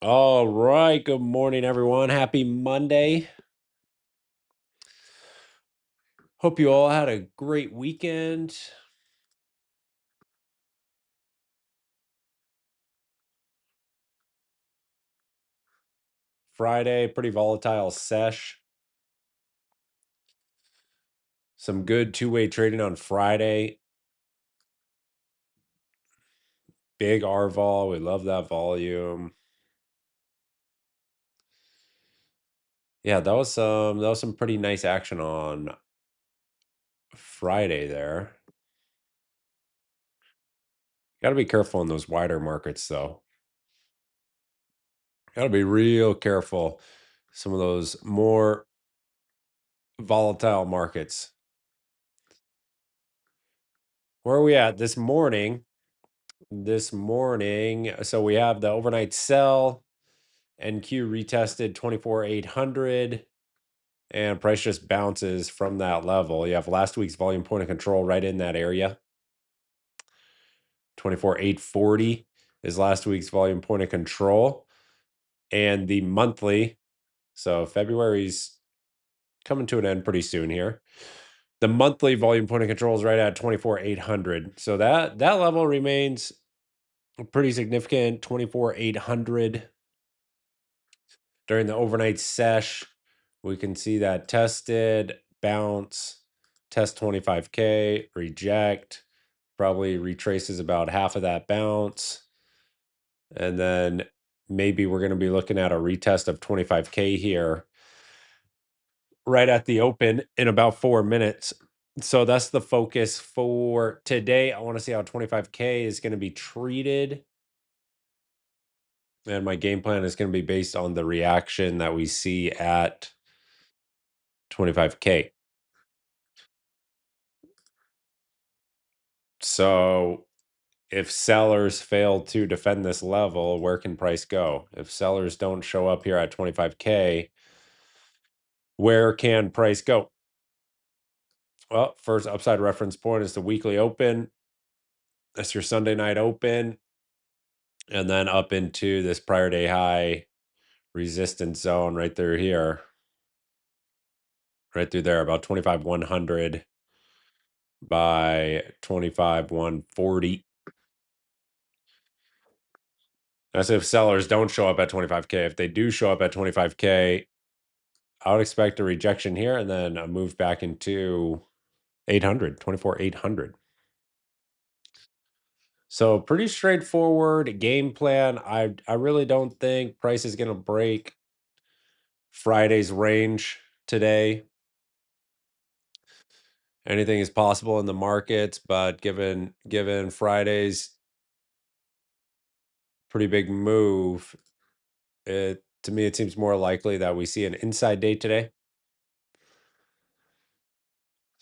All right. Good morning, everyone. Happy Monday. Hope you all had a great weekend. Friday, pretty volatile sesh. Some good two-way trading on Friday. Big R vol. We love that volume. Yeah, that was some pretty nice action on Friday there. Got to be careful in those wider markets though. Got to be real careful. Some of those more volatile markets. Where are we at this morning? So we have the overnight sell. NQ retested 24,800 and price just bounces from that level. You have last week's volume point of control right in that area. 24,840 is last week's volume point of control. And the monthly, so February's coming to an end pretty soon here. The monthly volume point of control is right at 24,800. So that level remains pretty significant. 24,800 during the overnight sesh. We can see that tested, bounce, test 25K, reject, probably retraces about half of that bounce. And then maybe we're going to be looking at a retest of 25K here right at the open in about 4 minutes. So that's the focus for today. I want to see how 25K is going to be treated. And my game plan is going to be based on the reaction that we see at 25K. So if sellers fail to defend this level, where can price go? If sellers don't show up here at 25K, where can price go? Well, first upside reference point is the weekly open. That's your Sunday night open. And then up into this prior day high resistance zone right through here. Right through there, about 25,100 by 25,140. That's if sellers don't show up at 25K. If they do show up at 25K, I would expect a rejection here and then a move back into 800, 24,800. So pretty straightforward game plan. I really don't think price is going to break Friday's range today. Anything is possible in the markets, but given Friday's pretty big move, it to me it seems more likely that we see an inside day today.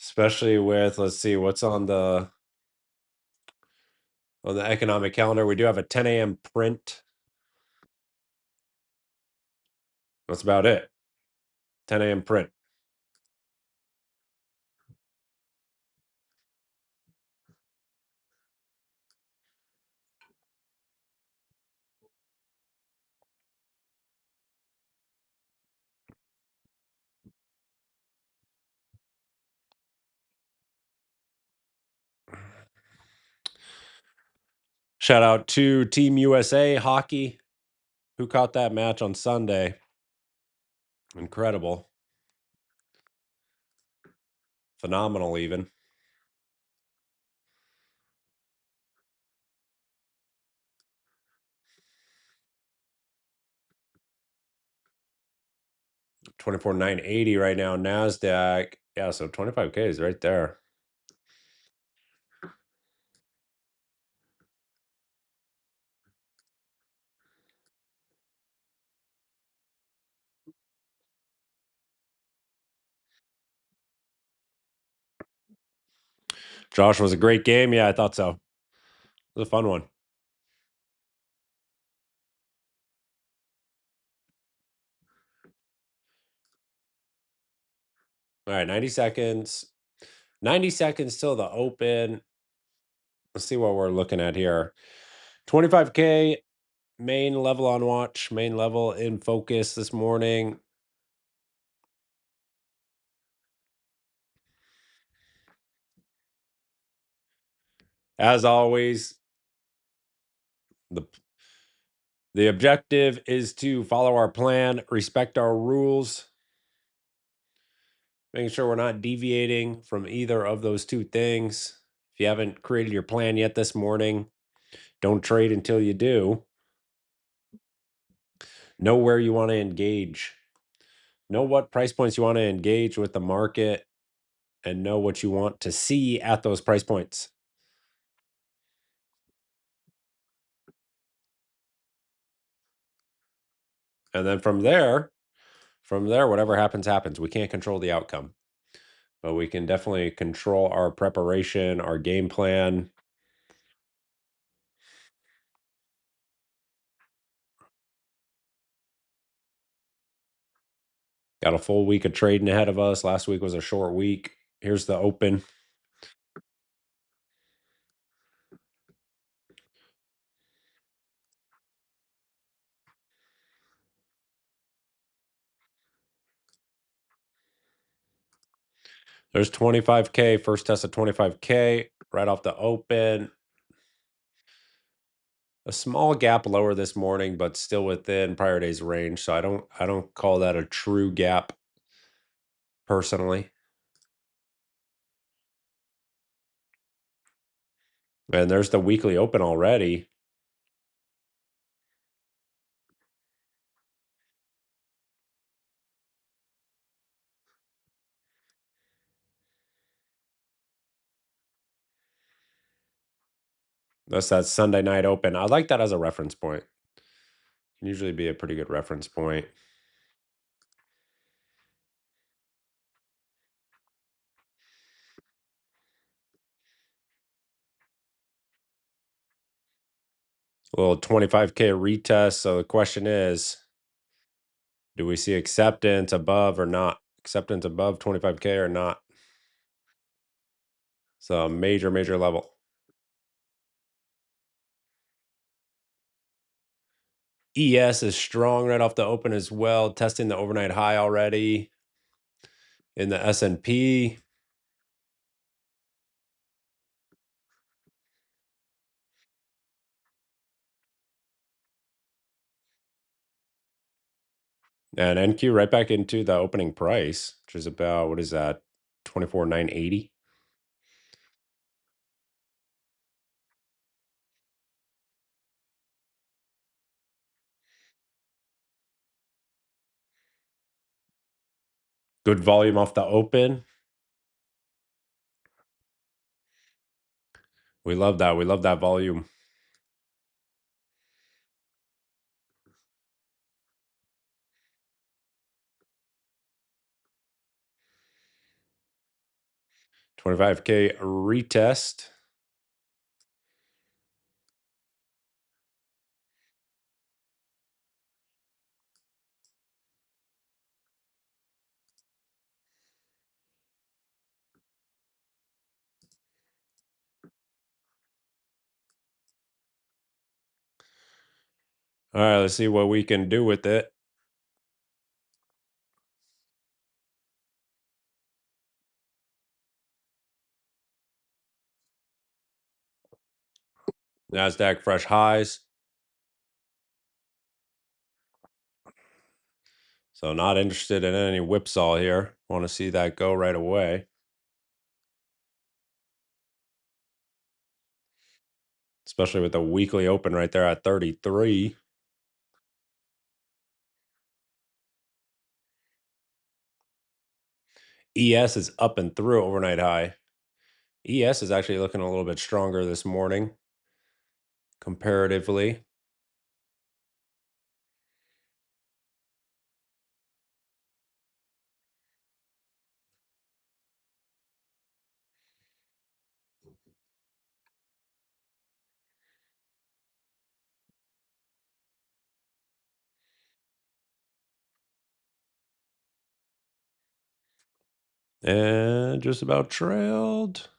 Especially with, let's see what's on the economic calendar. We do have a 10 a.m. print. That's about it. 10 a.m. print. Shout out to Team USA hockey, who caught that match on Sunday. Incredible. Phenomenal, even. 24,980 right now. NASDAQ. Yeah, so 25K is right there. Josh, was a great game. Yeah, I thought so. It was a fun one. All right, 90 seconds. 90 seconds till the open. Let's see what we're looking at here. 25K Main level on watch, main level in focus this morning. As always, the the objective is to follow our plan, respect our rules, making sure we're not deviating from either of those two things. If you haven't created your plan yet this morning, don't trade until you do. Know where you want to engage. Know what price points you want to engage with the market and know what you want to see at those price points. And then from there, whatever happens, happens. We can't control the outcome, but we can definitely control our preparation, our game plan. Got a full week of trading ahead of us. Last week was a short week. Here's the open. There's 25K, first test of 25K right off the open. A small gap lower this morning, but still within prior day's range. So I don't call that a true gap personally. And there's the weekly open already. That's that Sunday night open. I like that as a reference point. Can usually be a pretty good reference point. A little 25K retest. So the question is, do we see acceptance above or not? Acceptance above 25K or not? So major, major level. ES is strong right off the open as well, testing the overnight high already in the S&P. And NQ right back into the opening price, which is about, what is that, 24,980. Good volume off the open. We love that. We love that volume. 25K retest. All right, let's see what we can do with it. NASDAQ fresh highs. So not interested in any whipsaw here. Want to see that go right away. Especially with the weekly open right there at 33. ES is up and through overnight high. ES is actually looking a little bit stronger this morning comparatively. And just about trailed.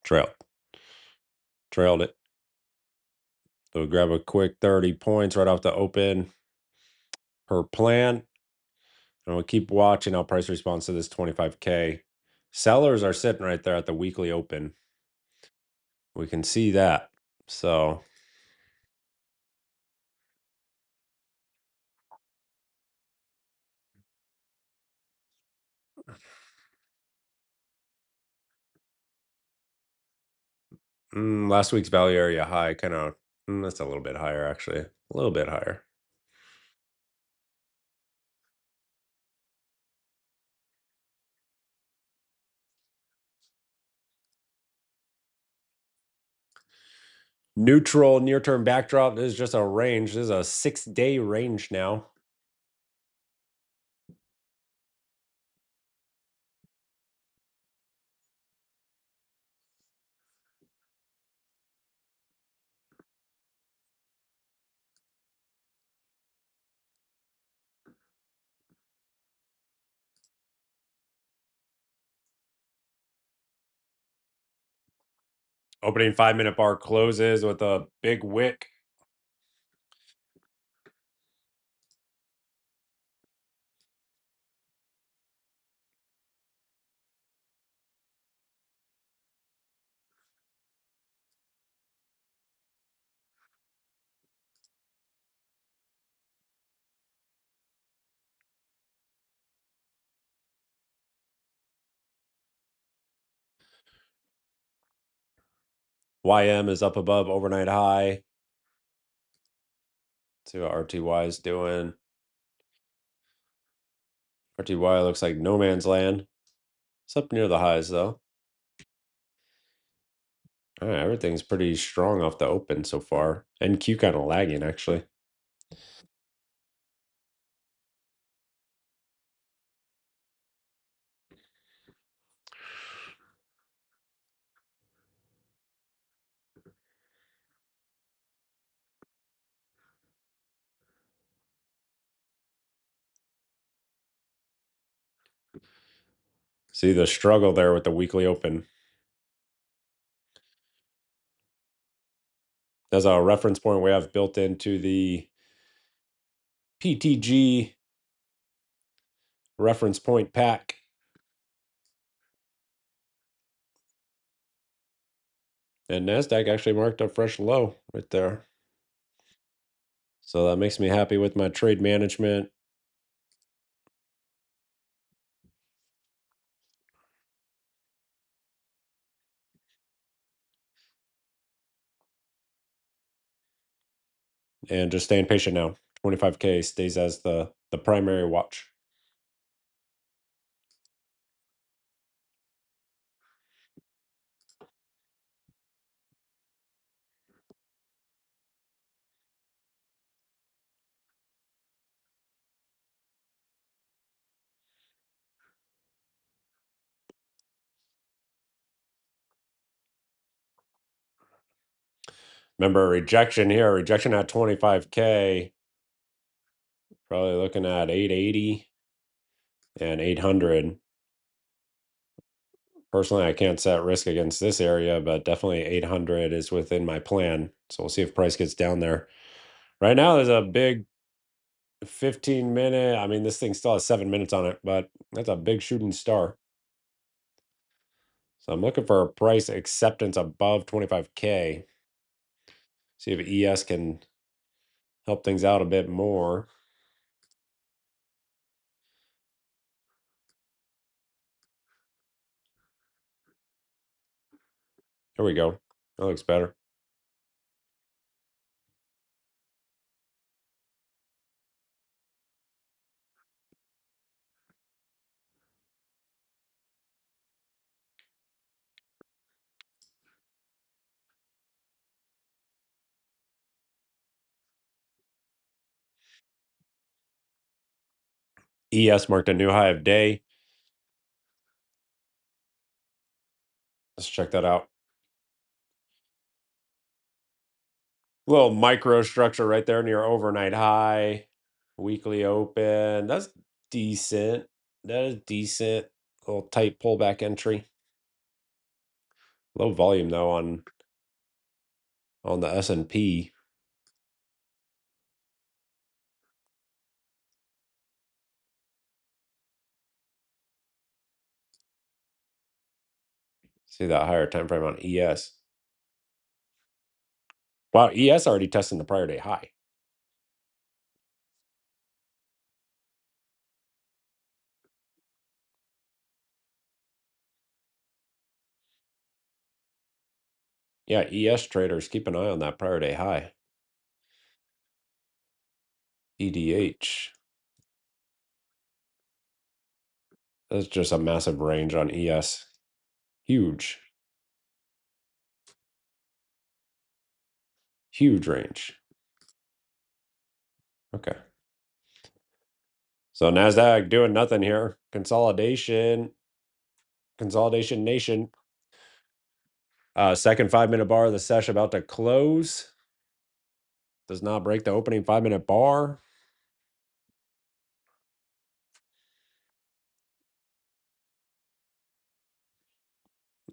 Trailed. Trailed it. So grab a quick 30 points right off the open per plan. And we'll keep watching how price responds to this 25K. Sellers are sitting right there at the weekly open. We can see that. So last week's value area high, kind of, that's a little bit higher, actually. A little bit higher. Neutral near-term backdrop. This is just a range. This is a 6-day range now. Opening 5-minute bar closes with a big wick. YM is up above overnight high. See what RTY is doing. RTY looks like no man's land. It's up near the highs, though. All right, everything's pretty strong off the open so far. NQ kind of lagging, actually. See the struggle there with the weekly open. As a reference point we have built into the PTG reference point pack. And NASDAQ actually marked a fresh low right there. So that makes me happy with my trade management. And just staying patient now. 25K stays as the primary watch. Remember, rejection here, rejection at 25K. Probably looking at 880 and 800. Personally, I can't set risk against this area, but definitely 800 is within my plan. So we'll see if price gets down there. Right now, there's a big 15-minute. I mean, this thing still has 7 minutes on it, but that's a big shooting star. So I'm looking for a price acceptance above 25K. See if ES can help things out a bit more. There we go. That looks better. ES marked a new high of day. Let's check that out. Little micro structure right there near overnight high. Weekly open. That's decent. That is decent. Little tight pullback entry. Low volume though on the S&P. See that higher time frame on ES. Wow, ES already testing the prior day high. Yeah, ES traders, keep an eye on that prior day high. EDH. That's just a massive range on ES. Huge. Huge range. Okay. So NASDAQ doing nothing here. Consolidation. Consolidation nation. Second 5-minute bar of the sesh about to close. Does not break the opening 5-minute bar.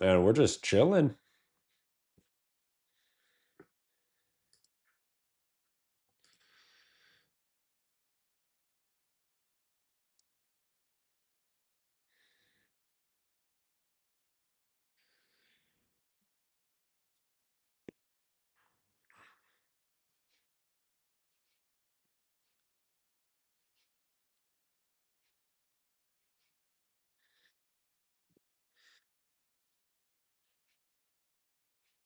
And we're just chilling.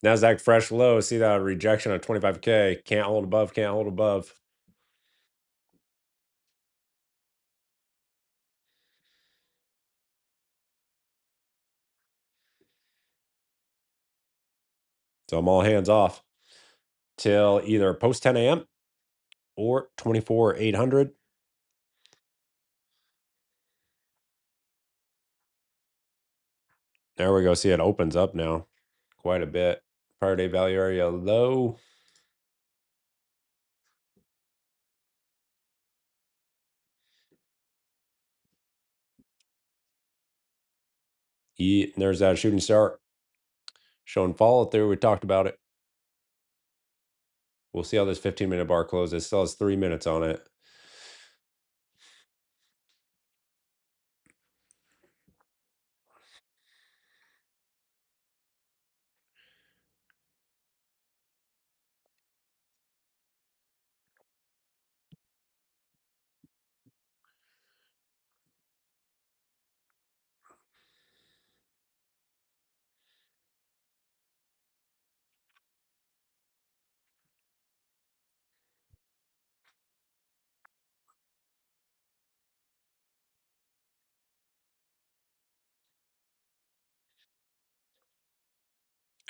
NASDAQ fresh low. See that rejection of 25K. Can't hold above, can't hold above. So I'm all hands off till either post 10 a.m. or 24,800. There we go. See, it opens up now quite a bit. Prior day value area low. There's that shooting star showing follow through. We talked about it. We'll see how this 15-minute bar closes. It still has 3 minutes on it.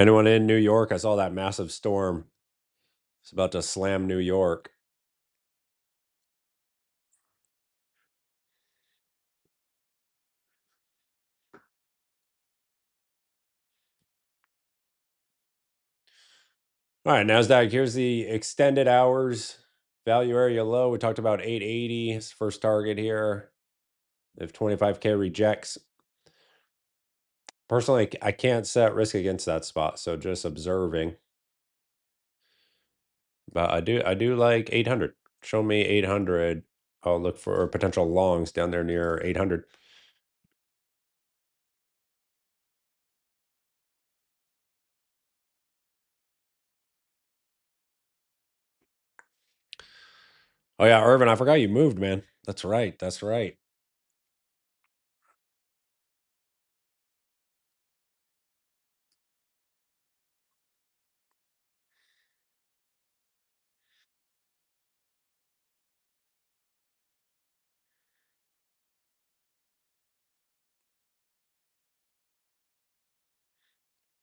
Anyone in New York? I saw that massive storm. It's about to slam New York. All right, NASDAQ, here's the extended hours value area low. We talked about 880. It's first target here. If 25K rejects. Personally, I can't set risk against that spot, so just observing. But I do like 800. Show me 800. I'll look for potential longs down there near 800. Oh yeah, Irvin, I forgot you moved, man. That's right. That's right.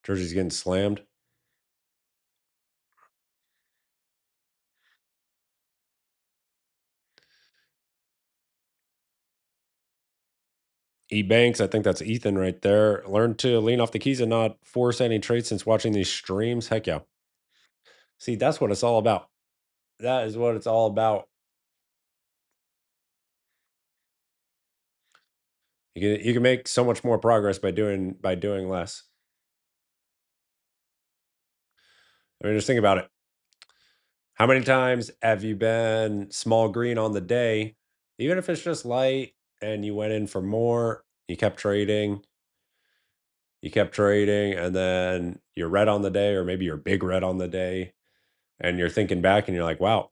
Jersey's getting slammed. E-Banks, I think that's Ethan right there. Learn to lean off the keys and not force any trades since watching these streams. Heck yeah. See, that's what it's all about. That is what it's all about. You can make so much more progress by doing less. I mean, just think about it. How many times have you been small green on the day, even if it's just light, and you went in for more, you kept trading, you kept trading, and then you're red on the day, or maybe you're big red on the day, and you're thinking back and you're like, wow,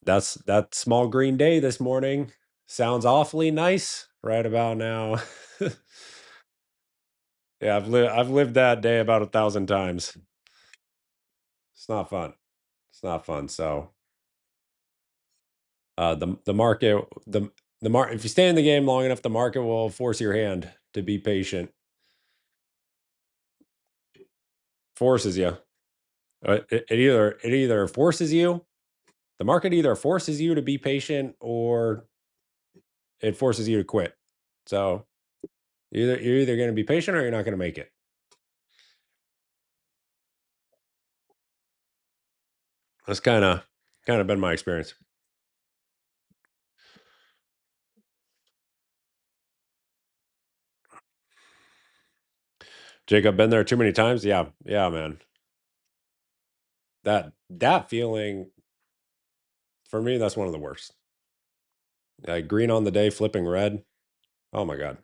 that's that small green day this morning sounds awfully nice right about now. Yeah, I've lived that day about 1,000 times. It's not fun. It's not fun. So the market the market, if you stay in the game long enough, the market will force your hand to be patient. Forces you. It either forces you. The market either forces you to be patient, or it forces you to quit. So you're either going to be patient, or you're not going to make it. That's kind of been my experience. Jacob, been there too many times. Yeah, yeah, man. That feeling, for me, that's one of the worst. Green on the day, flipping red. Oh my god,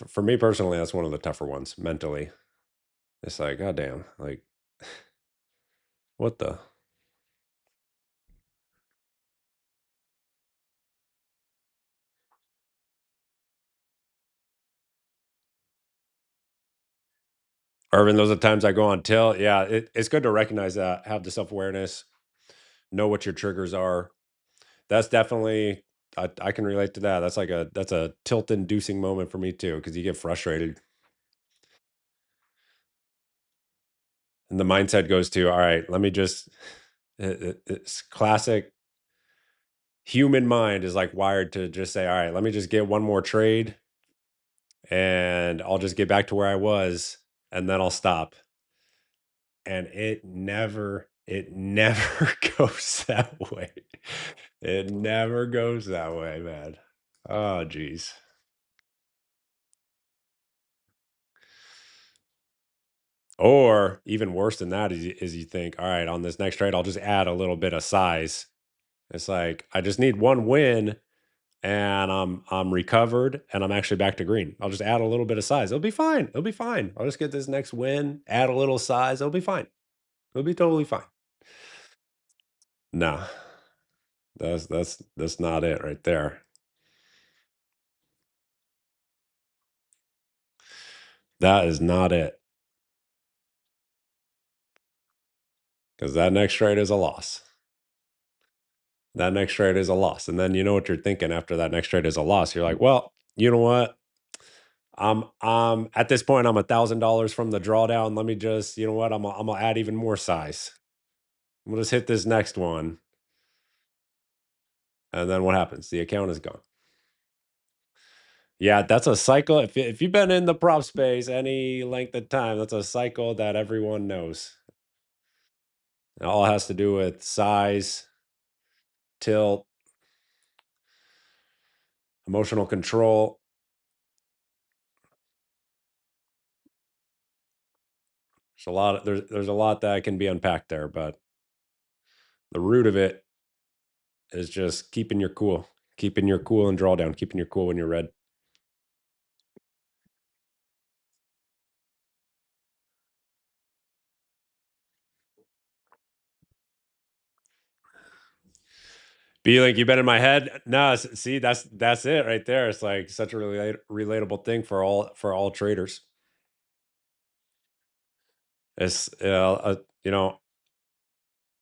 for me personally. That's one of the tougher ones mentally. It's like, god damn, like what the. Irvin, those are times I go on tilt. Yeah, it's good to recognize that, have the self awareness, know what your triggers are. That's definitely, I can relate to that. That's a tilt inducing moment for me too, because you get frustrated, and the mindset goes to, all right, let me just. It's classic human mind is like wired to just say, all right, let me just get one more trade, and I'll just get back to where I was, and then I'll stop. And it never goes that way. It never goes that way, man. Oh, geez. Or even worse than that is you think, all right, on this next trade, I'll just add a little bit of size. It's like I just need one win, and I'm recovered, and I'm actually back to green. I'll just add a little bit of size. It'll be fine. It'll be fine. I'll just get this next win, add a little size. It'll be fine. It'll be totally fine. No, that's not it right there. That is not it, because that next trade is a loss. That next trade is a loss. And then you know what you're thinking after that next trade is a loss. You're like, well, you know what? I'm at this point, I'm $1,000 from the drawdown. Let me just, you know what? I'm gonna add even more size. We'll just hit this next one. And then what happens? The account is gone. Yeah, that's a cycle. If you've been in the prop space any length of time, that's a cycle that everyone knows. It all has to do with size, tilt, emotional control. There's a lot that can be unpacked there, but the root of it is just keeping your cool and drawdown, keeping your cool when you're red. Be like, you've been in my head. No, see, that's it right there. It's like such a relatable thing for all traders. It's a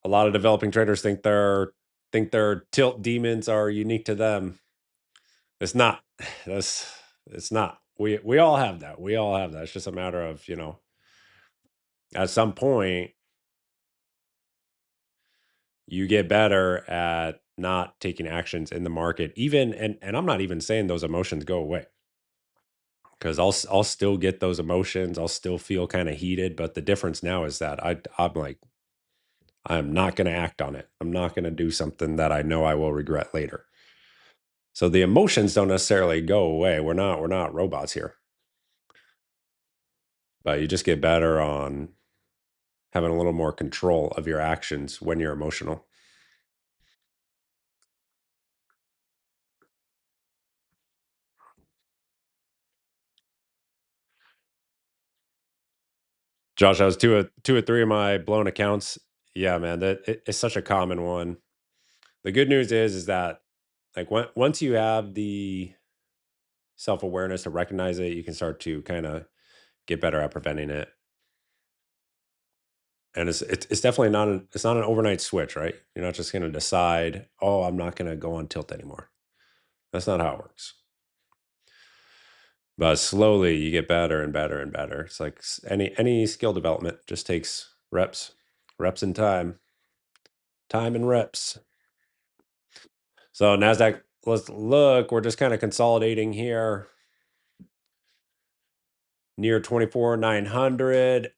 lot of developing traders think their tilt demons are unique to them. It's not. That's it's not. We all have that. We all have that. It's just a matter of, at some point you get better at not taking actions in the market, even, and I'm not even saying those emotions go away, because I'll still get those emotions. I'll still feel kind of heated, but the difference now is that I'm like, I'm not going to act on it. I'm not going to do something that I know I will regret later. So the emotions don't necessarily go away. We're not robots here, but you just get better on having a little more control of your actions when you're emotional. Josh, I was two or three of my blown accounts. Yeah, man, it's such a common one. The good news is that like once you have the self awareness to recognize it, you can start to kind of get better at preventing it. And it's definitely it's not an overnight switch, right? You're not just going to decide, oh, I'm not going to go on tilt anymore. That's not how it works. But slowly you get better and better and better. It's like any skill development just takes reps and time and reps. So Nasdaq, let's look. We're just kind of consolidating here near 24,900.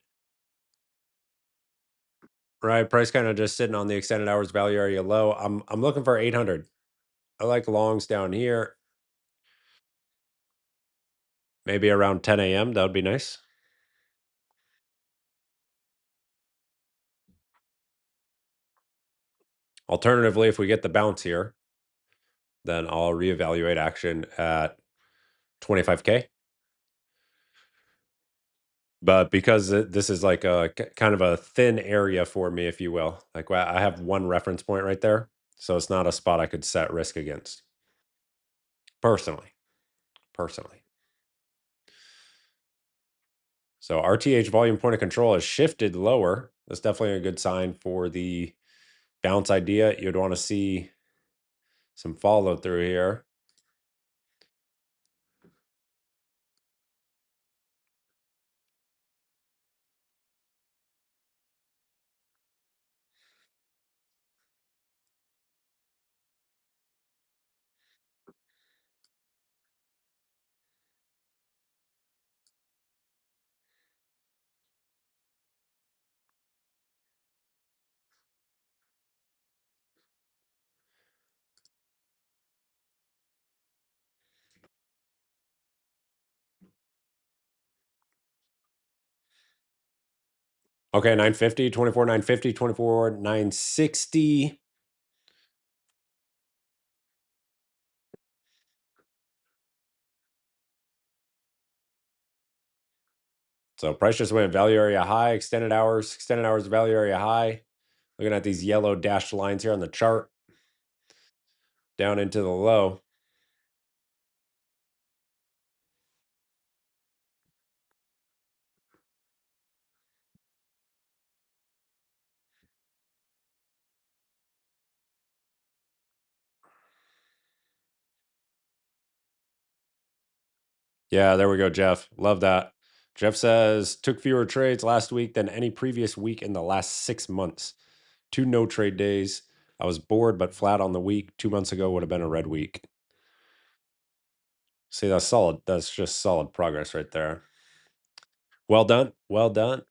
Right, price kind of just sitting on the extended hours value area low. I'm looking for 800. I like longs down here. Maybe around 10 a.m. That would be nice. Alternatively, if we get the bounce here, then I'll reevaluate action at 25K. But because this is like a kind of a thin area for me, if you will, like I have one reference point right there. So it's not a spot I could set risk against personally. Personally. So RTH volume point of control has shifted lower. That's definitely a good sign for the bounce idea. You'd want to see some follow through here. Okay, 950, 24, 950, 24, 960. So price just went value area high, extended hours value area high. Looking at these yellow dashed lines here on the chart down into the low. Yeah, there we go, Jeff. Love that. Jeff says took fewer trades last week than any previous week in the last 6 months. 2 no trade days. I was bored but flat on the week. 2 months ago would have been a red week. See, that's solid. That's just solid progress right there. Well done. Well done.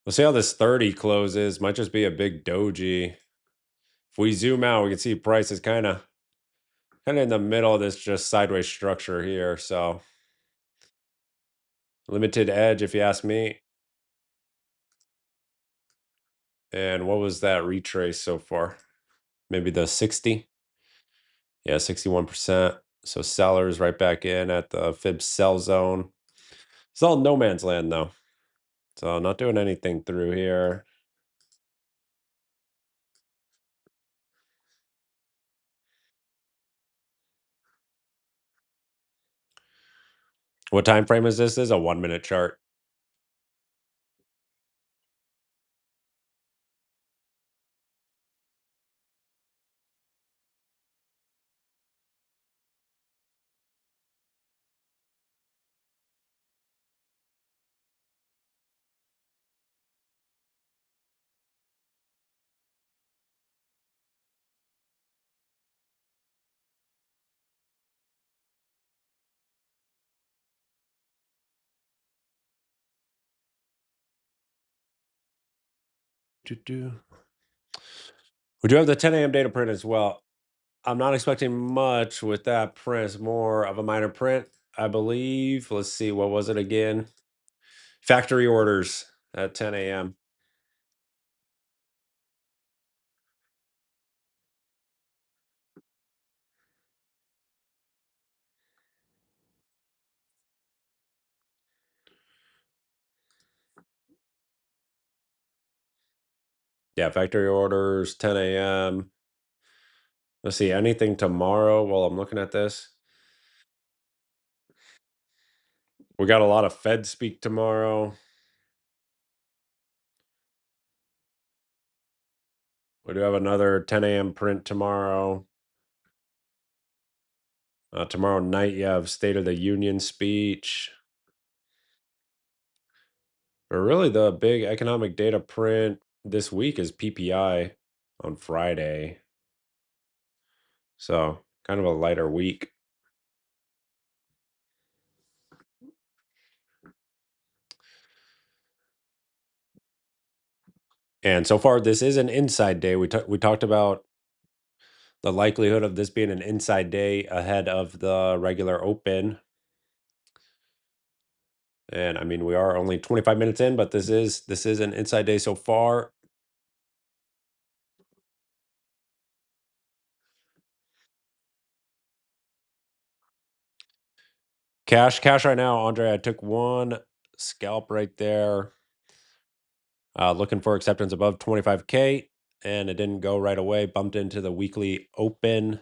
Let's see how this 30 closes. Might just be a big doji. If we zoom out, we can see price is kind of in the middle of this just sideways structure here. So limited edge, if you ask me. And what was that retrace so far? Maybe the 60? Yeah, 61%. So sellers right back in at the fib sell zone. It's all no man's land though. So not doing anything through here. What time frame is this? This is a 1 minute chart. Doo-doo. We do have the 10 a.m. data print as well. I'm not expecting much with that print. It's more of a minor print, I believe. Let's see, what was it again? Factory orders at 10 a.m. Yeah, factory orders 10 a.m. Let's see, anything tomorrow while I'm looking at this? We got a lot of Fed speak tomorrow. We do have another 10 a.m. print tomorrow. Tomorrow night, you have State of the Union speech. But really, the big economic data print this week is PPI on Friday. So, kind of a lighter week. And so far, this is an inside day. We talked about the likelihood of this being an inside day ahead of the regular open. And I mean, we are only 25 minutes in, but this is an inside day so far. Cash right now, Andre. I took one scalp right there, looking for acceptance above 25K, and it didn't go right away. Bumped into the weekly open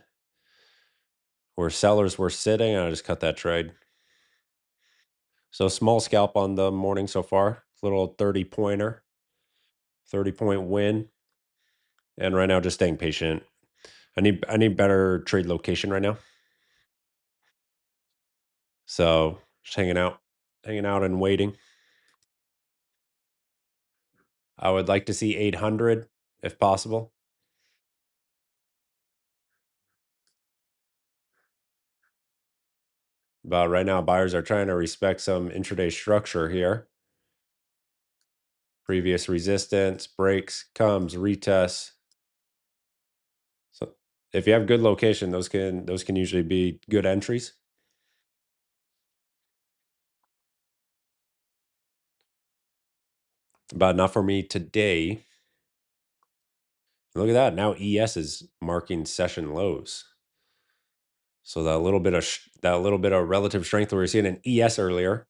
where sellers were sitting, and I just cut that trade. So small scalp on the morning so far, little 30 pointer, 30-point win, and right now just staying patient. I need better trade location right now. So just hanging out and waiting. I would like to see 800 if possible. But right now, buyers are trying to respect some intraday structure here. Previous resistance, breaks, comes, retests. So if you have good location, those can usually be good entries. But not for me today. Look at that. Now ES is marking session lows. So that little bit of relative strength we were seeing in ES earlier,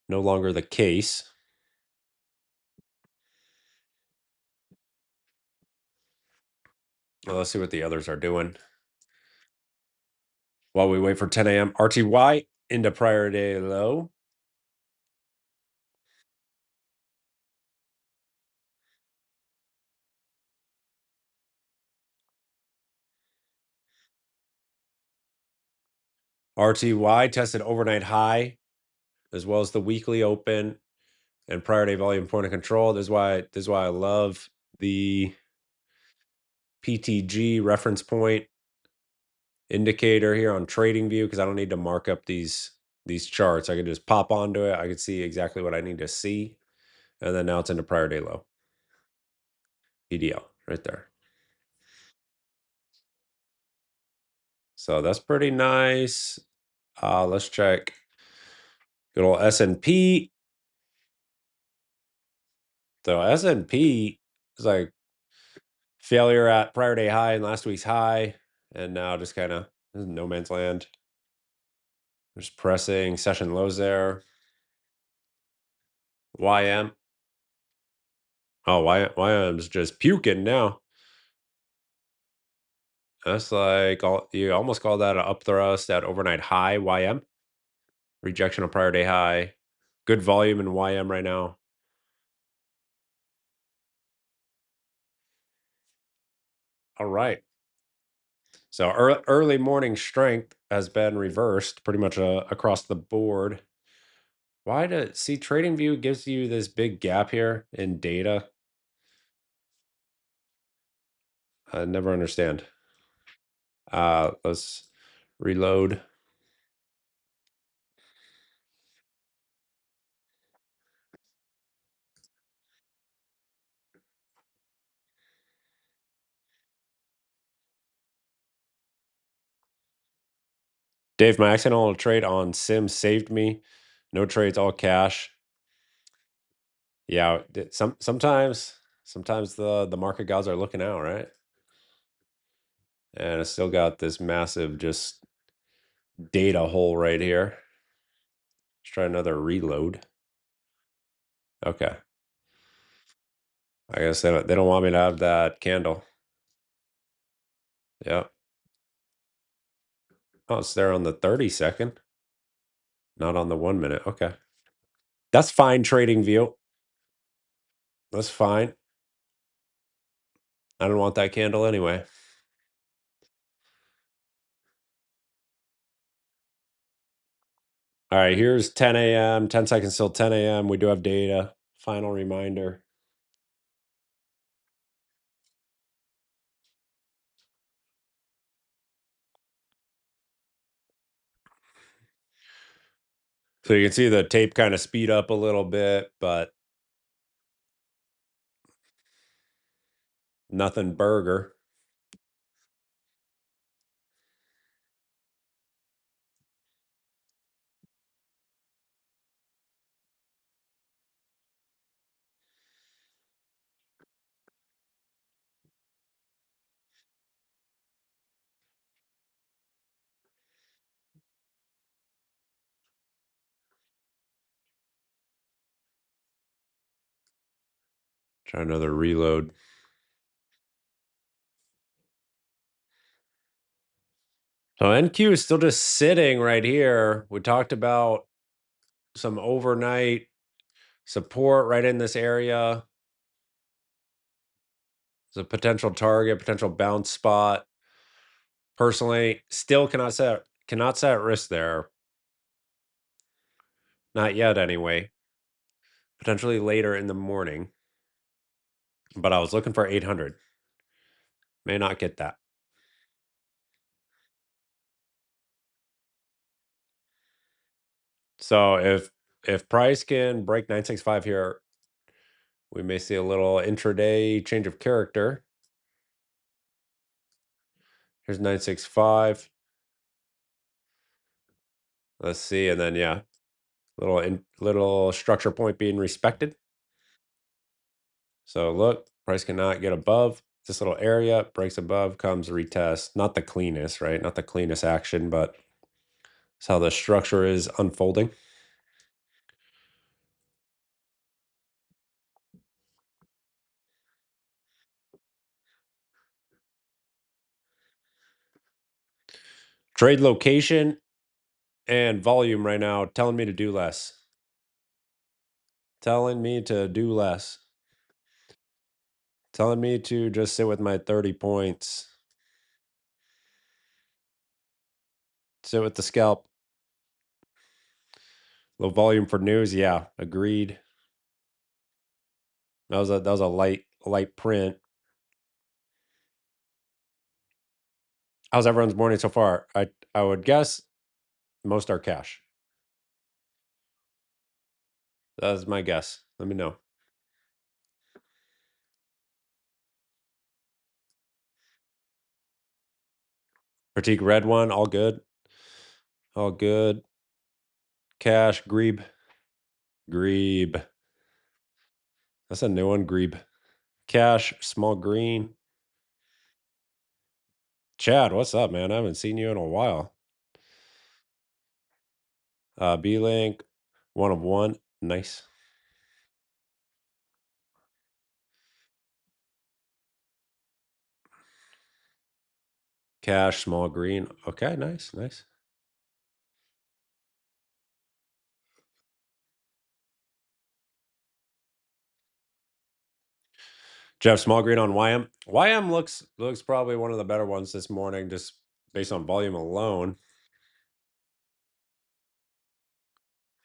no longer the case. Well, let's see what the others are doing. While we wait for 10 a.m., RTY into prior day low. RTY tested overnight high as well as the weekly open and prior day volume point of control. This is why I love the PTG reference point indicator here on TradingView because I don't need to mark up these charts. I can just pop onto it. I can see exactly what I need to see. And then now it's into prior day low. PDL right there. So that's pretty nice. Let's check good old S&P. So S&P is like failure at prior day high and last week's high, and now just kind of no man's land. Just pressing session lows there. YM. Oh, YM's just puking now. That's like you almost call that an up thrust at overnight high. YM rejection of prior day high. Good volume in YM right now. All right. So early morning strength has been reversed pretty much across the board. Why do see TradingView gives you this big gap here in data? I never understand. Let's reload. Dave, my accidental trade on Sim saved me. No trades, all cash. Yeah, sometimes the market gods are looking out, right? And it's still got this massive just data hole right here. Let's try another reload. Okay. I guess they don't want me to have that candle. Yeah. Oh, it's there on the 30-second, not on the 1 minute. Okay. That's fine trading view. That's fine. I don't want that candle anyway. All right, here's 10 a.m., 10 seconds till 10 a.m. We do have data. Final reminder. So you can see the tape kind of speed up a little bit, but nothing burger. Try another reload. So NQ is still just sitting right here. We talked about some overnight support right in this area. It's a potential target, potential bounce spot. Personally, still cannot set risk there. Not yet, anyway. Potentially later in the morning. But I was looking for 800. May not get that. So if price can break 965 here, we may see a little intraday change of character. Here's 965. Let's see, and then yeah, little structure point being respected. So look, price cannot get above this little area. Breaks above, comes retest. Not the cleanest, right? Not the cleanest action, but it's how the structure is unfolding. Trade location and volume right now telling me to do less. Telling me to do less. Telling me to just sit with my 30 points. Sit with the scalp. Low volume for news. Yeah, agreed. That was a light print. How's everyone's morning so far? I would guess most are cash. That's my guess. Let me know. Critique red one, all good. All good. Cash, Grebe. Grebe. That's a new one, Grebe. Cash, small green. Chad, what's up, man? I haven't seen you in a while. B-Link, one of one. Nice. Cash, small green. Okay, nice, nice. Jeff, small green on YM. YM looks probably one of the better ones this morning, just based on volume alone.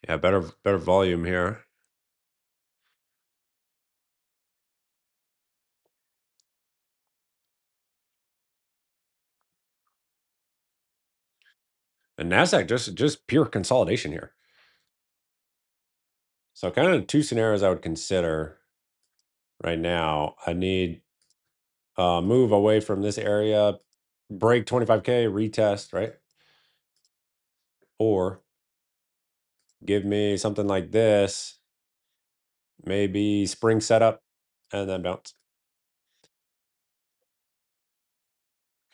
Yeah, better volume here. And Nasdaq just pure consolidation here. So kind of two scenarios I would consider right now. I need move away from this area, break 25K, retest, right? Or give me something like this, maybe spring setup, and then bounce.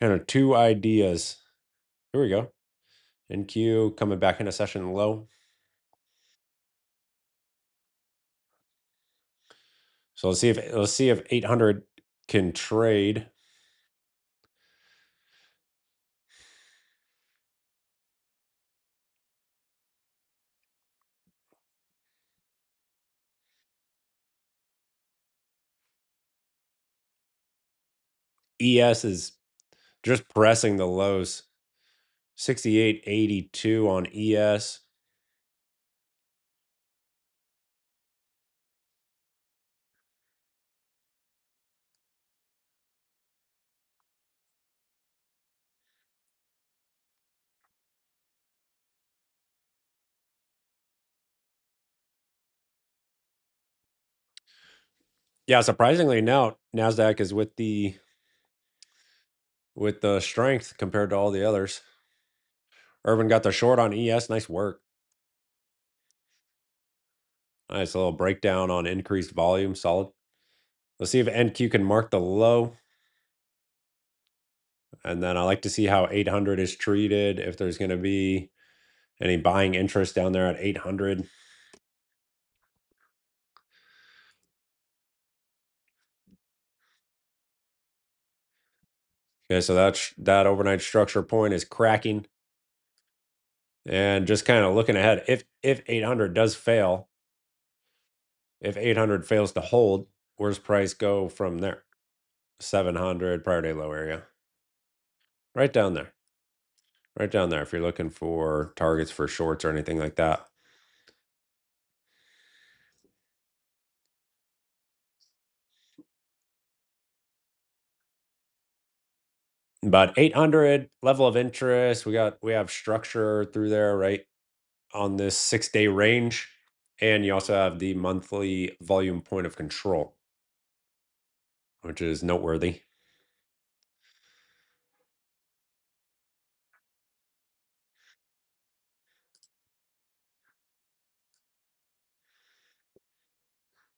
Kind of two ideas. Here we go. NQ coming back in a session low. So let's see if 800 can trade. ES is just pressing the lows. 68.82 on ES. Yeah, surprisingly now Nasdaq is with the strength compared to all the others. Irvin got the short on ES. Nice work. Nice little breakdown on increased volume. Solid. Let's see if NQ can mark the low. And then I like to see how 800 is treated. If there's going to be any buying interest down there at 800. Okay, so that overnight structure point is cracking. And just kind of looking ahead, if 800 does fail, if 800 fails to hold, where's price go from there? 700 prior day low area. Right down there. Right down there if you're looking for targets for shorts or anything like that. But 800 level of interest, we have structure through there, right? On this 6-day range, and you also have the monthly volume point of control, which is noteworthy.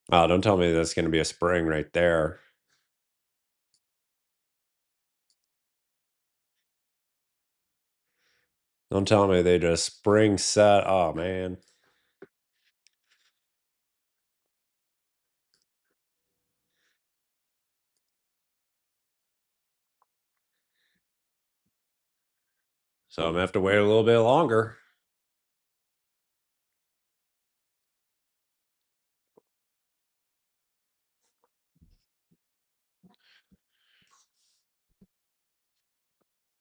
Don't tell me that's going to be a spring right there. Don't tell me they just spring set. Oh man. So I'm gonna have to wait a little bit longer.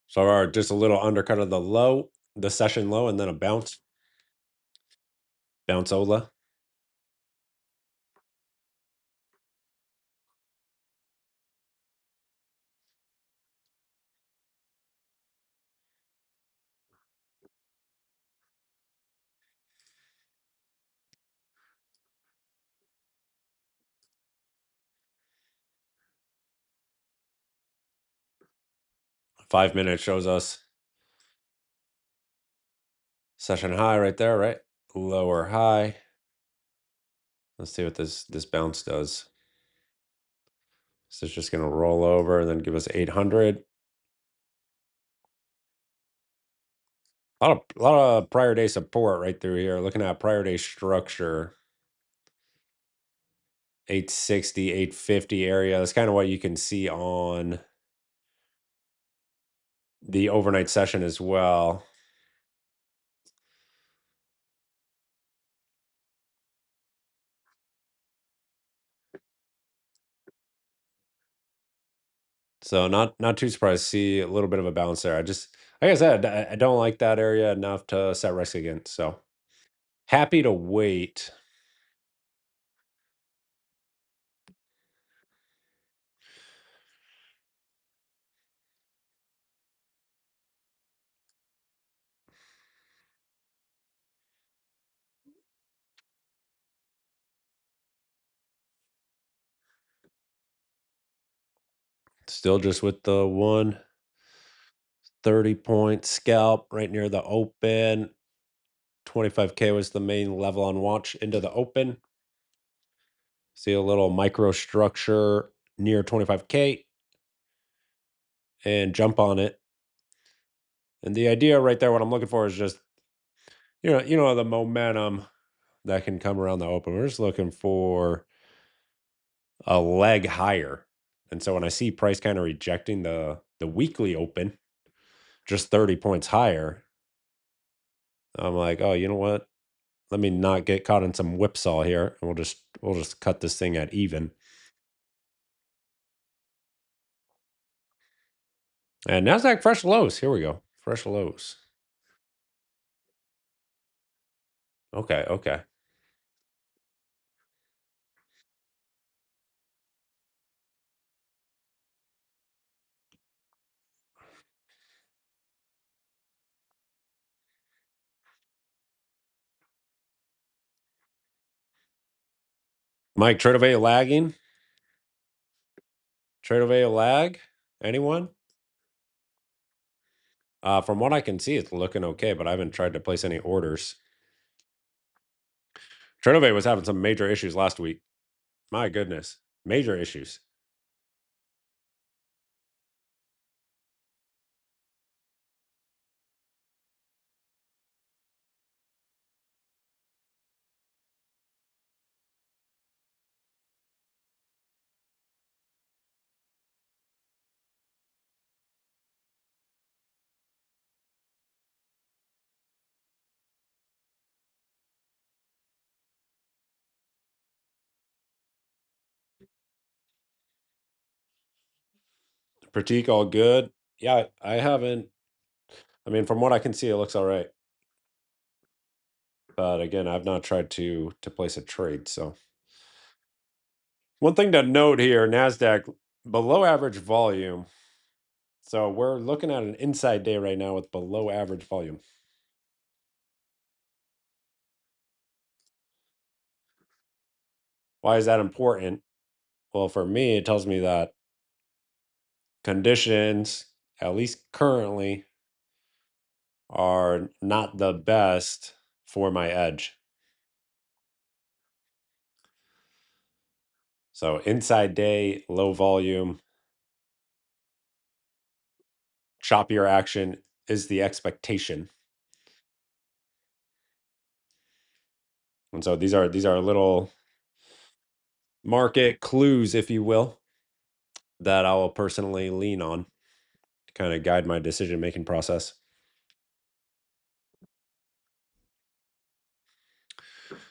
So just a little undercut of the session low, and then a bounce Ola. 5 minutes shows us session high right there, right? Lower high. Let's see what this bounce does. So it's just gonna roll over and then give us 800. A lot of prior day support right through here. Looking at prior day structure, 860, 850 area. That's kind of what you can see on the overnight session as well. So not too surprised to see a little bit of a bounce there. Like I said, I don't like that area enough to set risk against. So happy to wait. Still just with the 130-point scalp right near the open. 25K was the main level on watch into the open. See a little microstructure near 25K and jump on it. And the idea right there, what I'm looking for is just, the momentum that can come around the open. We're just looking for a leg higher. And so when I see price kind of rejecting the weekly open, just 30 points higher, I'm like, oh, you know what? Let me not get caught in some whipsaw here, and we'll just cut this thing at even. And Nasdaq fresh lows. Here we go. Fresh lows. Okay, okay. Mike, Tradovate lagging. Tradovate lag. Anyone? From what I can see, it's looking okay, but I haven't tried to place any orders. Tradovate was having some major issues last week. My goodness, major issues. Pratik, all good. Yeah, I haven't. I mean, from what I can see, it looks all right. But again, I've not tried to place a trade. So one thing to note here, Nasdaq below average volume. So we're looking at an inside day right now with below average volume. Why is that important? Well, for me, it tells me that conditions, at least currently, are not the best for my edge. So inside day, low volume, choppier action is the expectation. And so these are little market clues, if you will, that I will personally lean on to kind of guide my decision making process.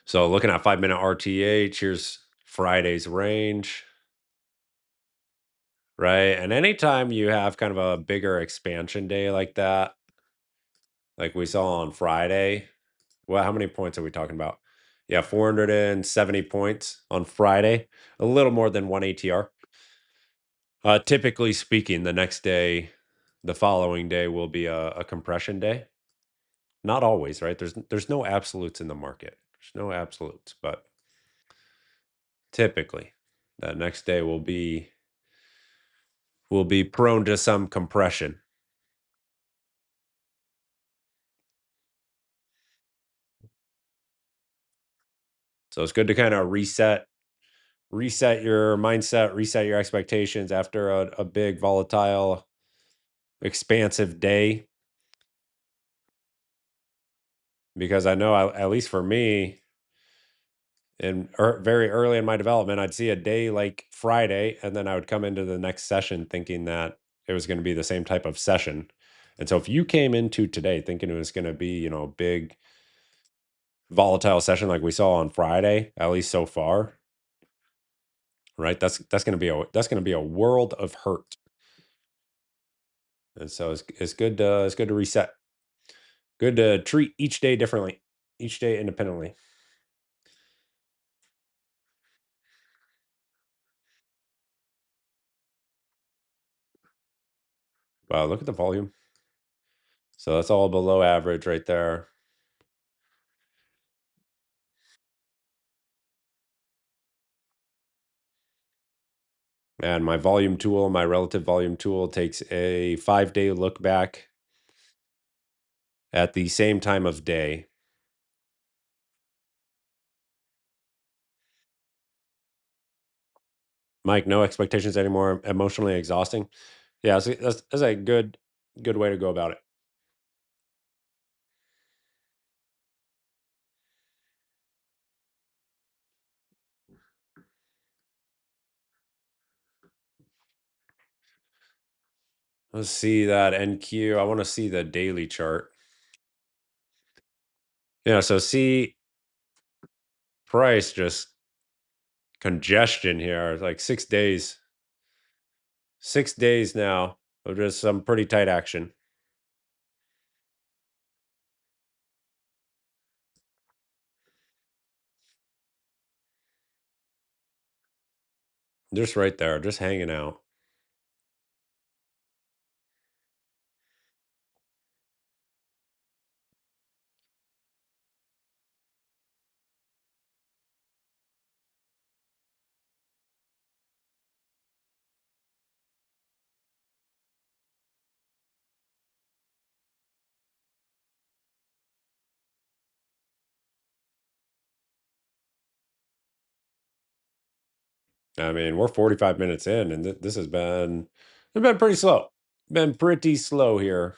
So looking at 5 minute RTH, here's Friday's range, right? And anytime you have kind of a bigger expansion day like that, like we saw on Friday, well, how many points are we talking about? Yeah, 470 points on Friday, a little more than one ATR. Typically speaking, the next day, the following day will be a compression day. Not always, right? There's no absolutes in the market. There's no absolutes, but typically, that next day will be prone to some compression. So it's good to kind of reset your mindset, reset your expectations after a big volatile, expansive day. Because I know, at least for me, and very early in my development, I'd see a day like Friday, and then I would come into the next session thinking that it was going to be the same type of session. And so, if you came into today thinking it was going to be, a big volatile session like we saw on Friday, at least so far, right? That's going to be a world of hurt. And so, it's good to reset. Good to treat each day differently, each day independently. Wow, look at the volume. So that's all below average right there. And my relative volume tool takes a 5-day look back at the same time of day. Mike, no expectations anymore. Emotionally exhausting. Yeah, that's a good way to go about it. Let's see that NQ. I want to see the daily chart. Yeah, so see price just congestion here. Like 6 days. 6 days now of just some pretty tight action. Just right there, just hanging out. I mean, we're 45 minutes in, and this has been it's been pretty slow. Been pretty slow here.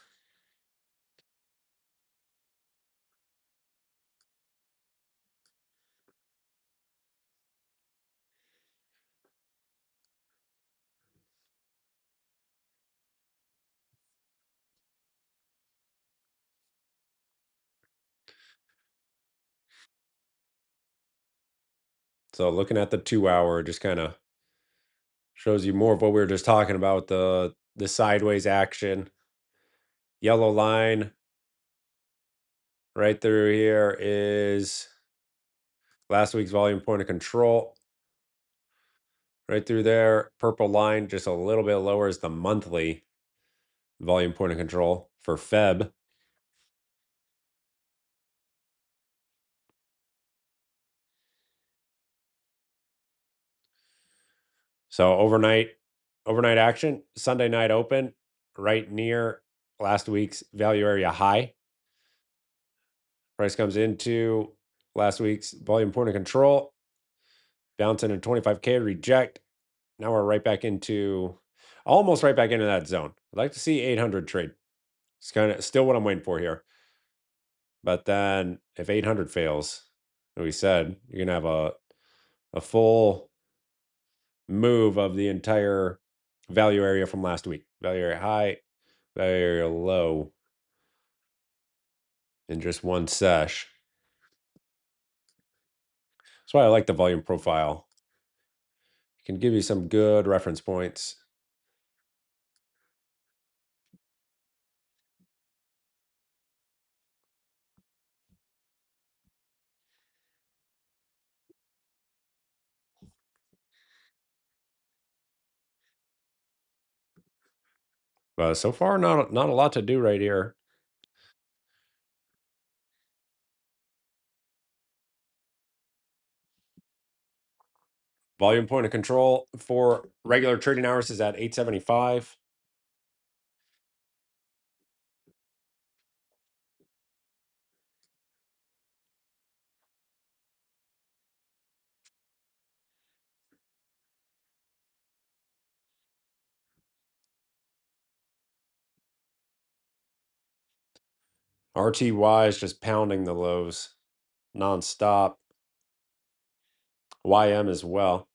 So looking at the 2 hour just kind of shows you more of what we were just talking about, the sideways action. Yellow line right through here is last week's volume point of control. Right through there, purple line just a little bit lower is the monthly volume point of control for Feb. So overnight action, Sunday night open, right near last week's value area high. Price comes into last week's volume point of control, bouncing in 25K, reject. Now we're right back into almost right back into that zone. I'd like to see 800 trade. It's kind of still what I'm waiting for here. But then if 800 fails, like we said, you're gonna have a full move of the entire value area from last week. Value area high, value area low in just one sesh. That's why I like the volume profile. It can give you some good reference points. But so far, not a lot to do right here. Volume point of control for regular trading hours is at 875. RTY is just pounding the lows nonstop. YM as well.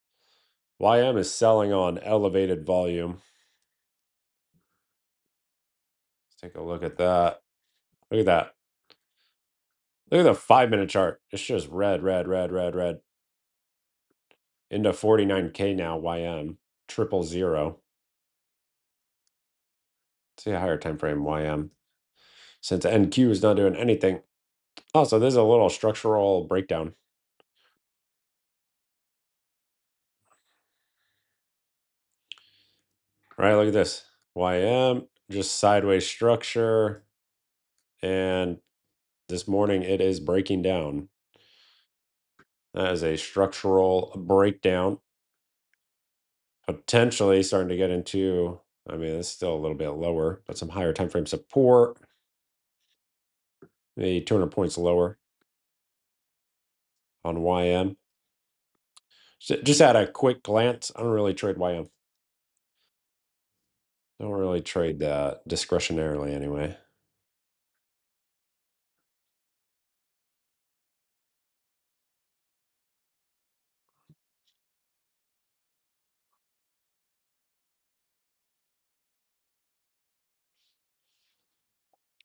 YM is selling on elevated volume. Let's take a look at that. Look at that. Look at the 5 minute chart. It's just red, red, red, red, red. Into 49K now, YM. 000. See a higher time frame, YM. Since NQ is not doing anything. Oh, so there's a little structural breakdown. All right, look at this. YM, just sideways structure. And this morning it is breaking down. That is a structural breakdown. Potentially starting to get into, I mean, it's still a little bit lower, but some higher time frame support. Maybe 200 points lower on YM. Just at a quick glance, I don't really trade YM. Don't really trade that discretionarily anyway.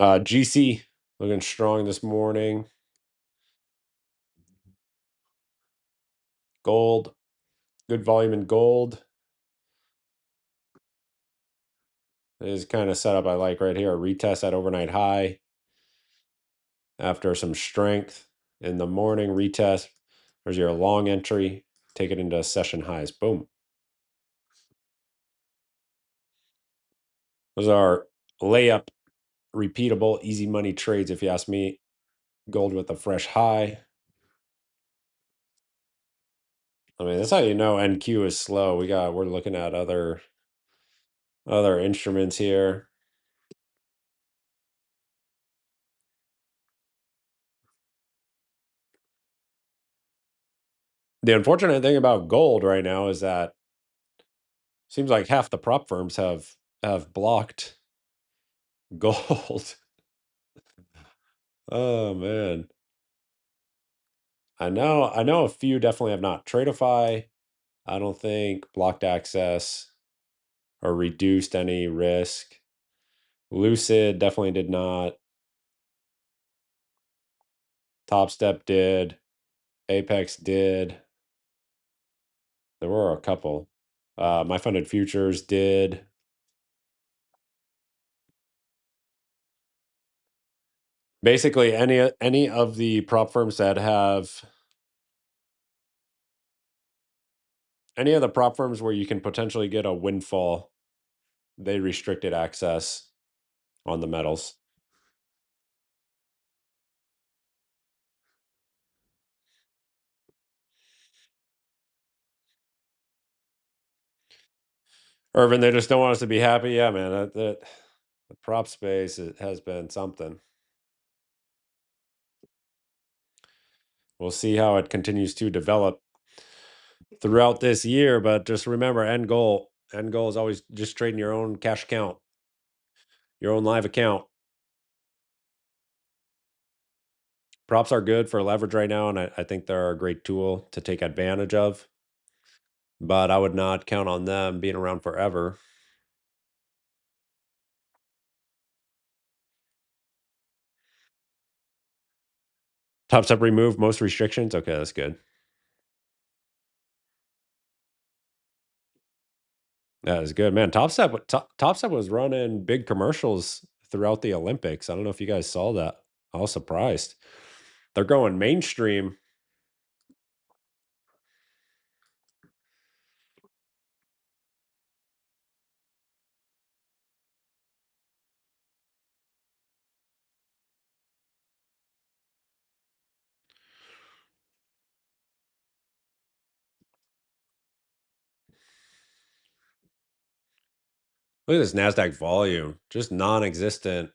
GC looking strong this morning. Gold, good volume in gold. Is kind of setup I like right here. A retest that overnight high after some strength in the morning. Retest. There's your long entry. Take it into session highs. Boom. Those are layup, repeatable, easy money trades, if you ask me. Gold with a fresh high. I mean, that's how you know NQ is slow. We're looking at other instruments here. The unfortunate thing about gold right now is that seems like half the prop firms have blocked gold. Oh man. I know a few definitely have not. Tradeify, I don't think blocked access or reduced any risk. Lucid definitely did not. Top Step did. Apex did. There were a couple. My funded futures did. Basically, any of the prop firms that have any of the prop firms where you can potentially get a windfall, they restricted access on the metals. Irvin, they just don't want us to be happy. Yeah, man. That the prop space has been something. We'll see how it continues to develop throughout this year. But just remember, end goal is always just trading your own cash account, your own live account. Props are good for leverage right now, and I think they're a great tool to take advantage of. But I would not count on them being around forever. Top step remove most restrictions. Okay, that's good. That is good, man. Top step was running big commercials throughout the Olympics. I don't know if you guys saw that. I was surprised. They're going mainstream. Look at this Nasdaq volume, just non-existent.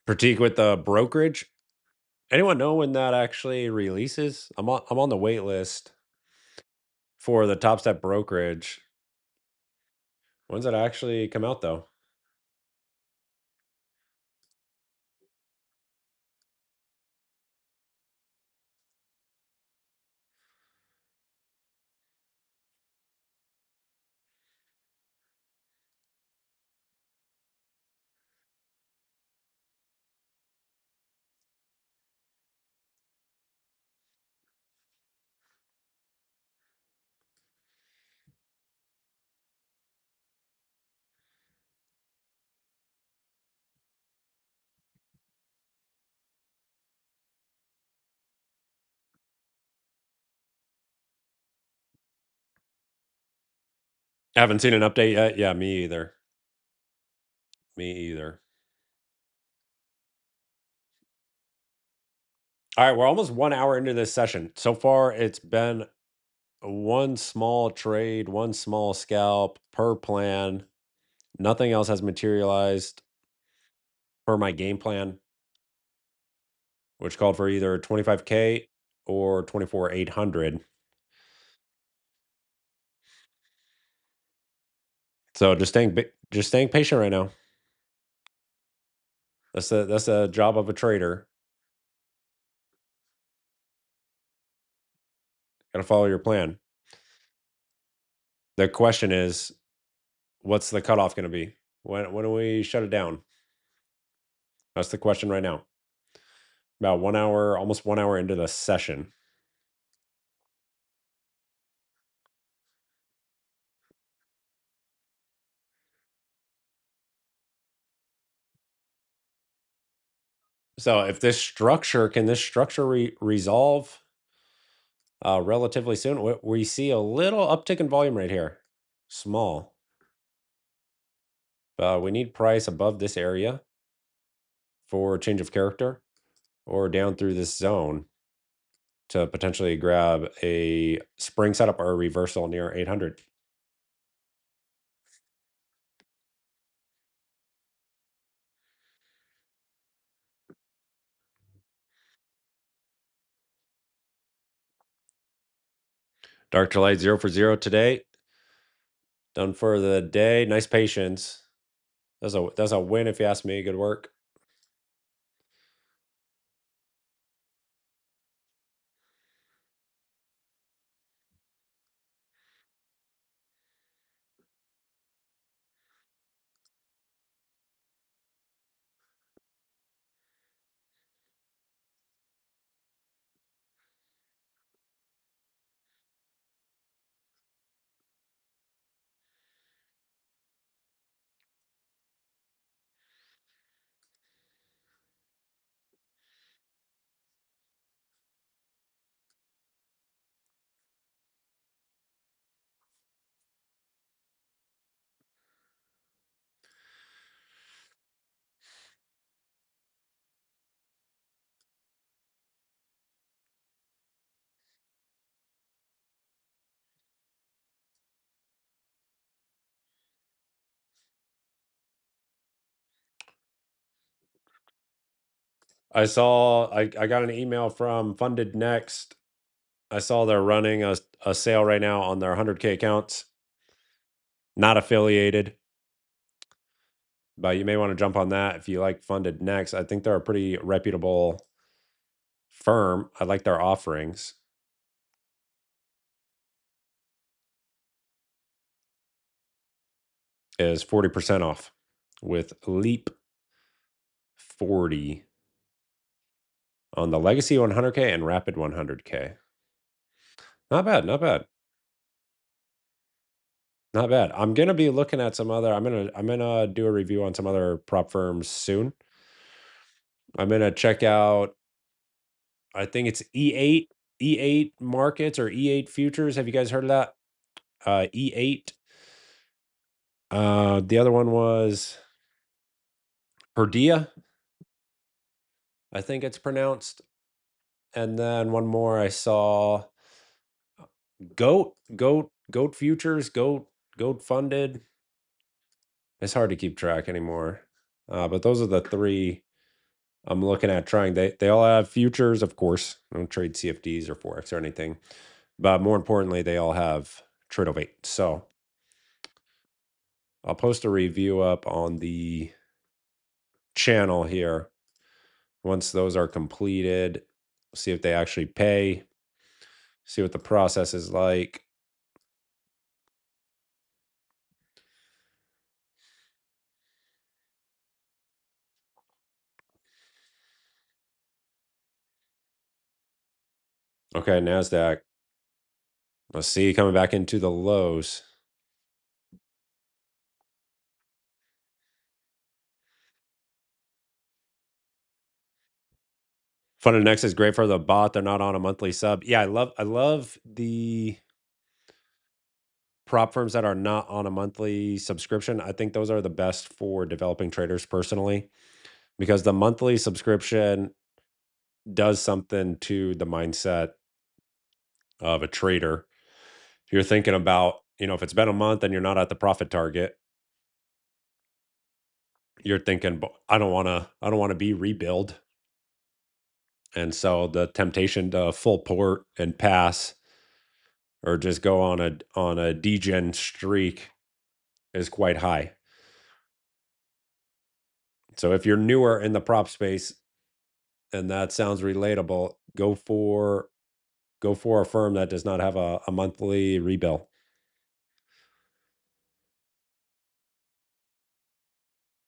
Pratik with the brokerage. Anyone know when that actually releases? I'm on the wait list for the Top Step brokerage. When's it actually come out though? I haven't seen an update yet. Yeah, me either. Me either. All right, we're almost 1 hour into this session. So far, it's been one small trade, one small scalp per plan. Nothing else has materialized per my game plan. which called for either 25K or 24,800. So just staying patient right now. That's a job of a trader. Got to follow your plan. The question is, what's the cutoff going to be? When do we shut it down? That's the question right now. About 1 hour, almost 1 hour into the session. So if can this structure resolve relatively soon? We see a little uptick in volume right here, small. We need price above this area for change of character, or down through this zone to potentially grab a spring setup or a reversal near 800. Dark to light 0 for 0 today. Done for the day. Nice patience. That's a win if you ask me. Good work. I got an email from Funded Next. I saw they're running a sale right now on their 100K accounts. Not affiliated, but you may want to jump on that if you like Funded Next. I think they're a pretty reputable firm. I like their offerings. Is 40% off with Leap 40 on the Legacy 100K and Rapid 100K. Not bad, not bad. Not bad. I'm gonna be looking at some other. I'm gonna do a review on some other prop firms soon. I'm gonna check out. I think it's E8 markets or E8 futures. Have you guys heard of that? E8. The other one was Perdia, I think it's pronounced. And then one more I saw Goat futures, Goat funded. It's hard to keep track anymore. But those are the three I'm looking at trying. They all have futures, of course. I don't trade CFDs or Forex or anything. But more importantly, they all have trade of 8. So I'll post a review up on the channel here once those are completed. See if they actually pay. See what the process is like. Okay, NASDAQ. Let's see, coming back into the lows. Funded Next is great for the bot. They're not on a monthly sub. Yeah, I love the prop firms that are not on a monthly subscription. I think those are the best for developing traders personally, because the monthly subscription does something to the mindset of a trader. If you're thinking about, if it's been a month and you're not at the profit target, you're thinking, I don't want to be rebuild. And so the temptation to full port and pass or just go on a degen streak is quite high. So if you're newer in the prop space and that sounds relatable, go for a firm that does not have a monthly rebill.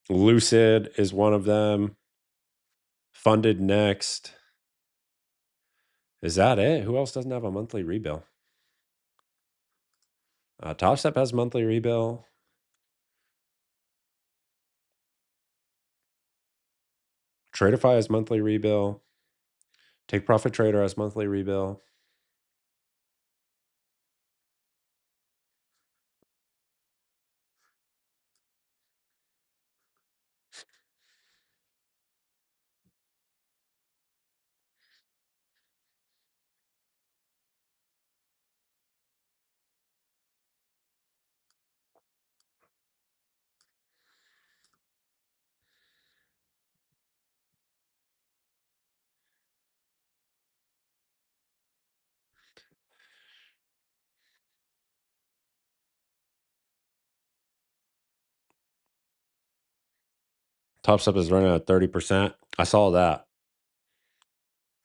Lucid is one of them. Funded Next. Is that it? Who else doesn't have a monthly rebill? TopStep has monthly rebill. Tradeify has monthly rebill. Take Profit Trader has monthly rebill. TopStep is running at 30%. I saw that.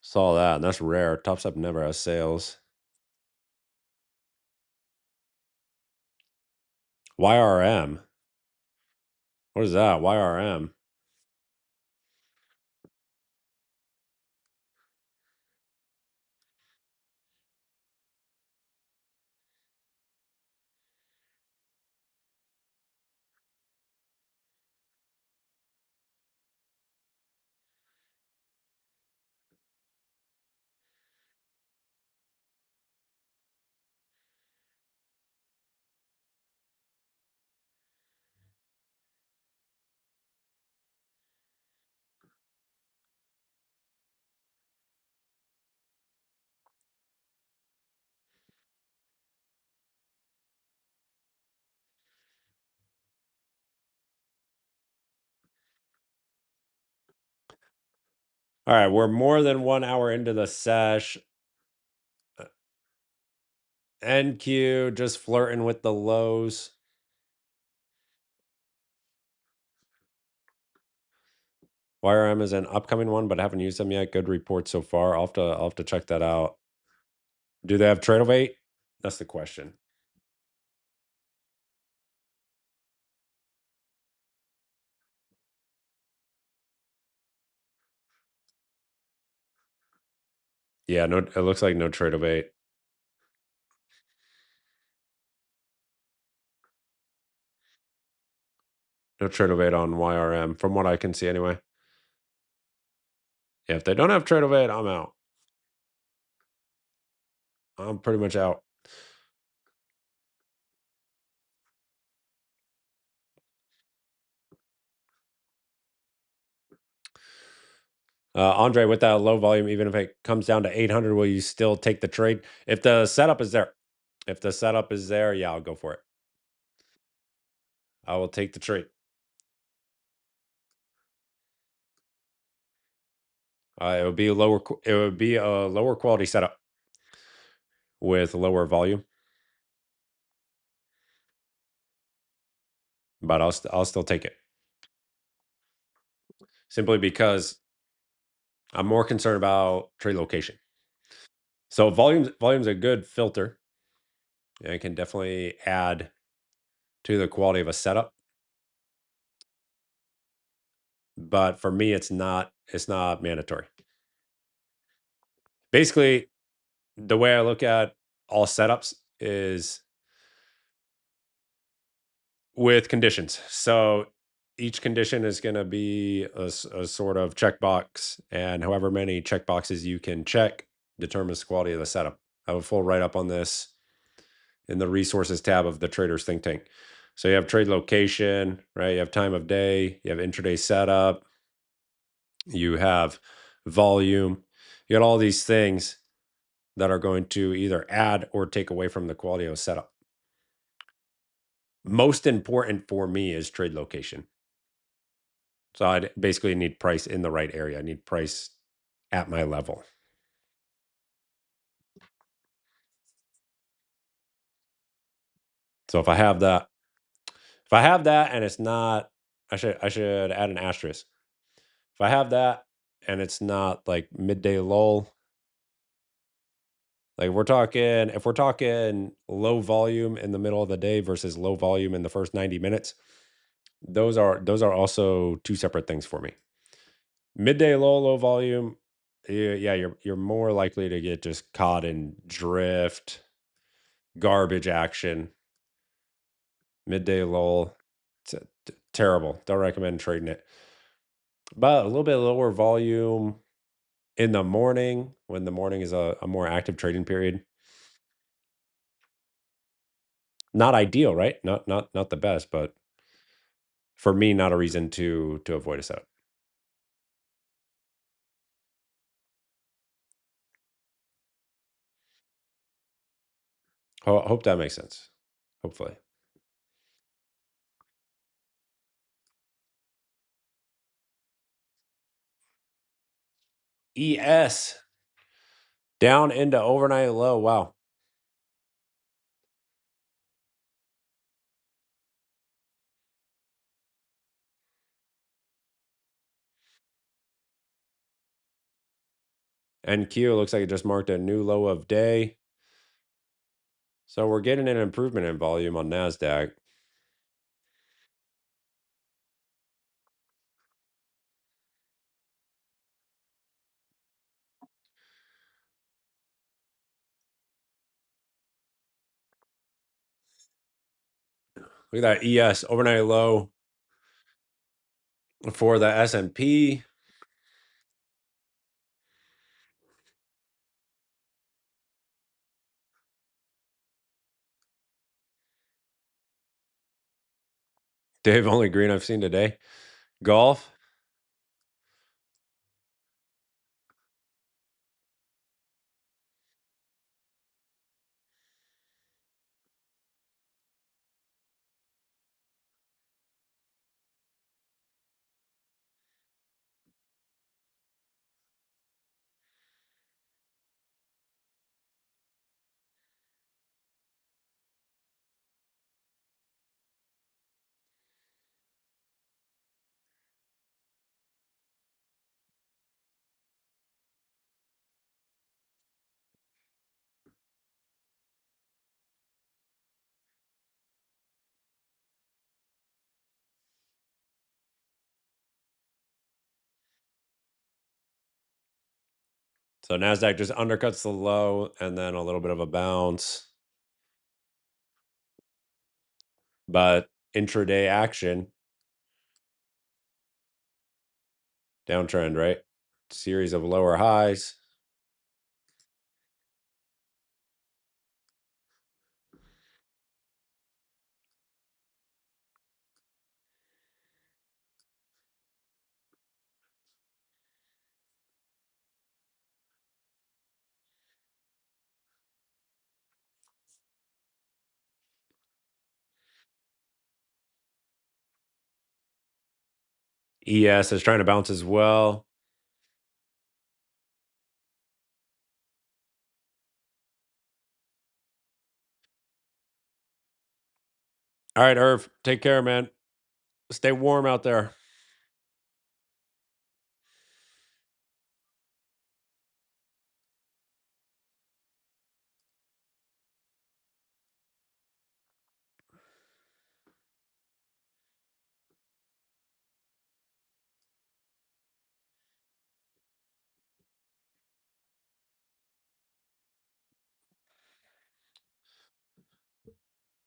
Saw that, and that's rare. TopStep never has sales. YRM. What is that? YRM. All right, we're more than 1 hour into the sesh. NQ just flirting with the lows. YRM is an upcoming one, but I haven't used them yet. Good report so far. I'll have to check that out. Do they have trade of 8? That's the question. Yeah, no, it looks like no trade of 8. No trade of 8 on YRM, from what I can see anyway. Yeah, if they don't have trade of 8, I'm out. I'm pretty much out. Andre, with that low volume, even if it comes down to 800, will you still take the trade? If the setup is there. If the setup is there, yeah, I'll go for it. I will take the trade. It would be it would be a lower quality setup with lower volume, but I'll still take it. Simply because I'm more concerned about trade location. So volume's a good filter. And it can definitely add to the quality of a setup. But for me, it's not mandatory. Basically, the way I look at all setups is with conditions. So each condition is going to be a sort of checkbox, and however many checkboxes you can check determines the quality of the setup. I have a full write up on this in the resources tab of the Traders Think Tank. So you have trade location, right? You have time of day, you have intraday setup, you have volume, you got all these things that are going to either add or take away from the quality of a setup. Most important for me is trade location. So I basically need price in the right area. I need price at my level. So if I have that and it's not, I should add an asterisk. If I have that and it's not like midday lull, like if we're talking low volume in the middle of the day versus low volume in the first 90 minutes, those are also two separate things for me. Midday low volume, yeah, you're more likely to get just caught in drift, garbage action. Midday lull, terrible. Don't recommend trading it. But a little bit lower volume in the morning when the morning is a more active trading period. Not ideal, right? Not the best, but for me, not a reason to avoid a setup. Hope that makes sense. Hopefully. ES down into overnight low. Wow. NQ looks like it just marked a new low of day. So we're getting an improvement in volume on NASDAQ. Look at that ES overnight low for the S&P. Dave, only green I've seen today. Golf. So NASDAQ just undercuts the low and then a little bit of a bounce. But intraday action, downtrend, right? Series of lower highs. ES is trying to bounce as well. All right, Irv, take care, man. Stay warm out there.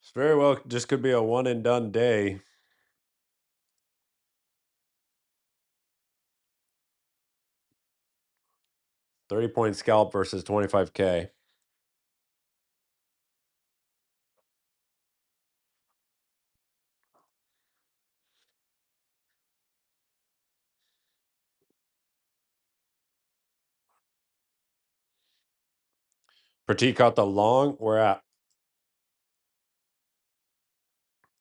It's very well just could be a one and done day. 30-point scalp versus 25K. Pratik caught the long. We're at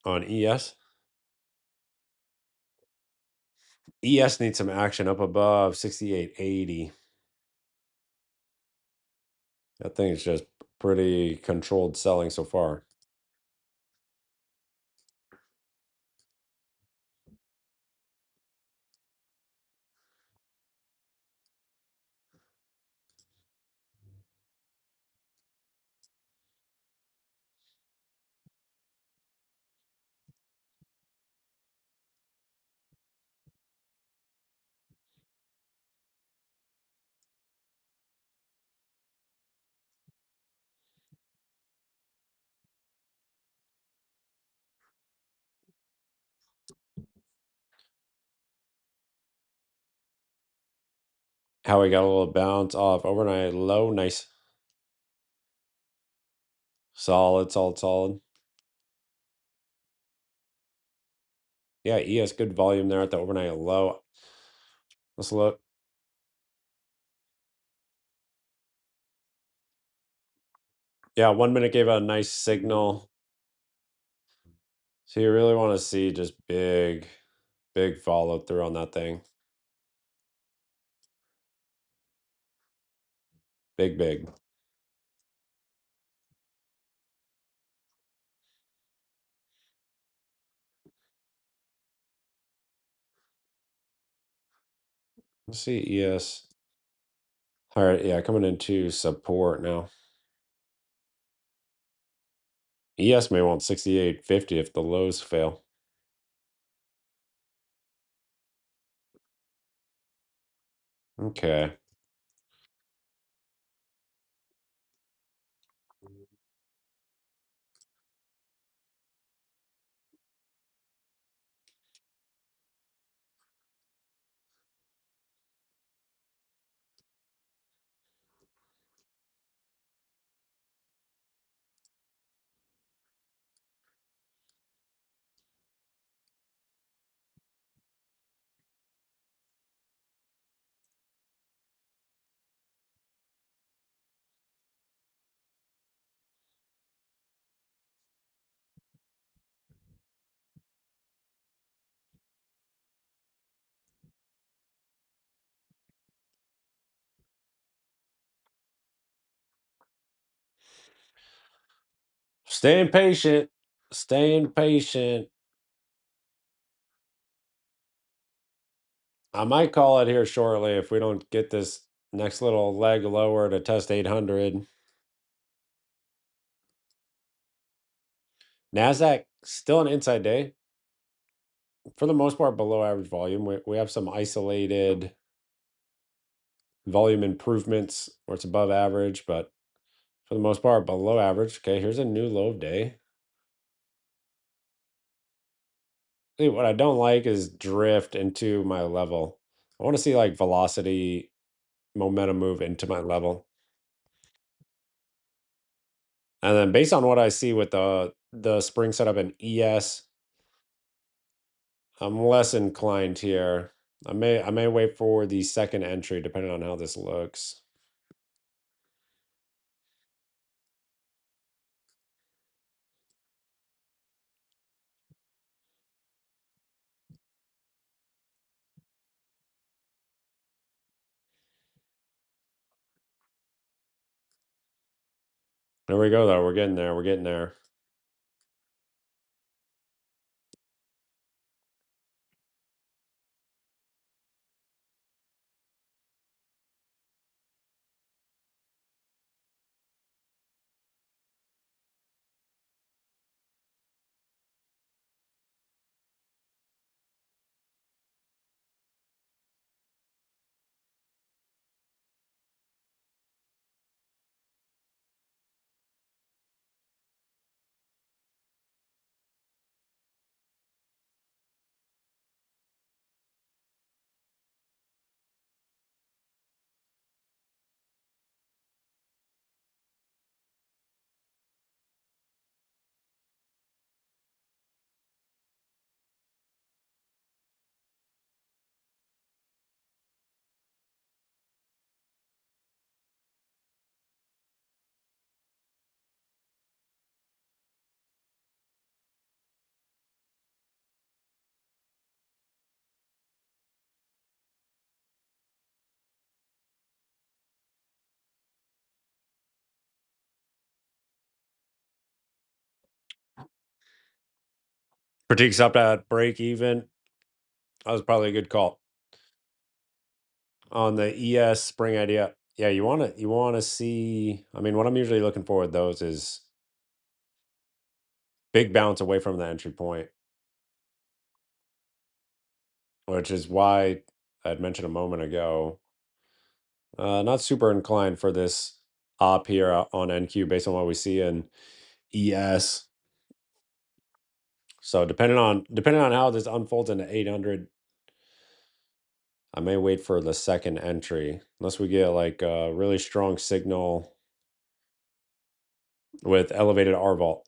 on ES. ES needs some action up above 68.80. I think it's just pretty controlled selling so far. How we got a little bounce off overnight low. Nice. Solid, solid, solid. Yeah, ES good volume there at the overnight low. Let's look. Yeah, 1 minute gave a nice signal. So you really want to see just big follow through on that thing. Big. Let's see ES. All right, yeah, coming into support now. ES may want 68.50 if the lows fail. Okay. Staying patient. Staying patient. I might call it here shortly if we don't get this next little leg lower to test 800. NASDAQ still an inside day. For the most part, below average volume. We have some isolated volume improvements where it's above average, but for the most part, below average. Okay, here's a new low of day. See, what I don't like is drift into my level. I want to see like velocity, momentum move into my level. And then based on what I see with the spring setup in ES, I'm less inclined here. I may wait for the second entry depending on how this looks. There we go though. We're getting there. We're getting there. Critiques up at break even. That was probably a good call on the ES spring idea. Yeah, you want to see. I mean, what I'm usually looking for with those is big bounce away from the entry point, which is why I had mentioned a moment ago. Not super inclined for this op here on NQ based on what we see in ES. So depending on how this unfolds into 800, I may wait for the second entry unless we get like a really strong signal with elevated R vault.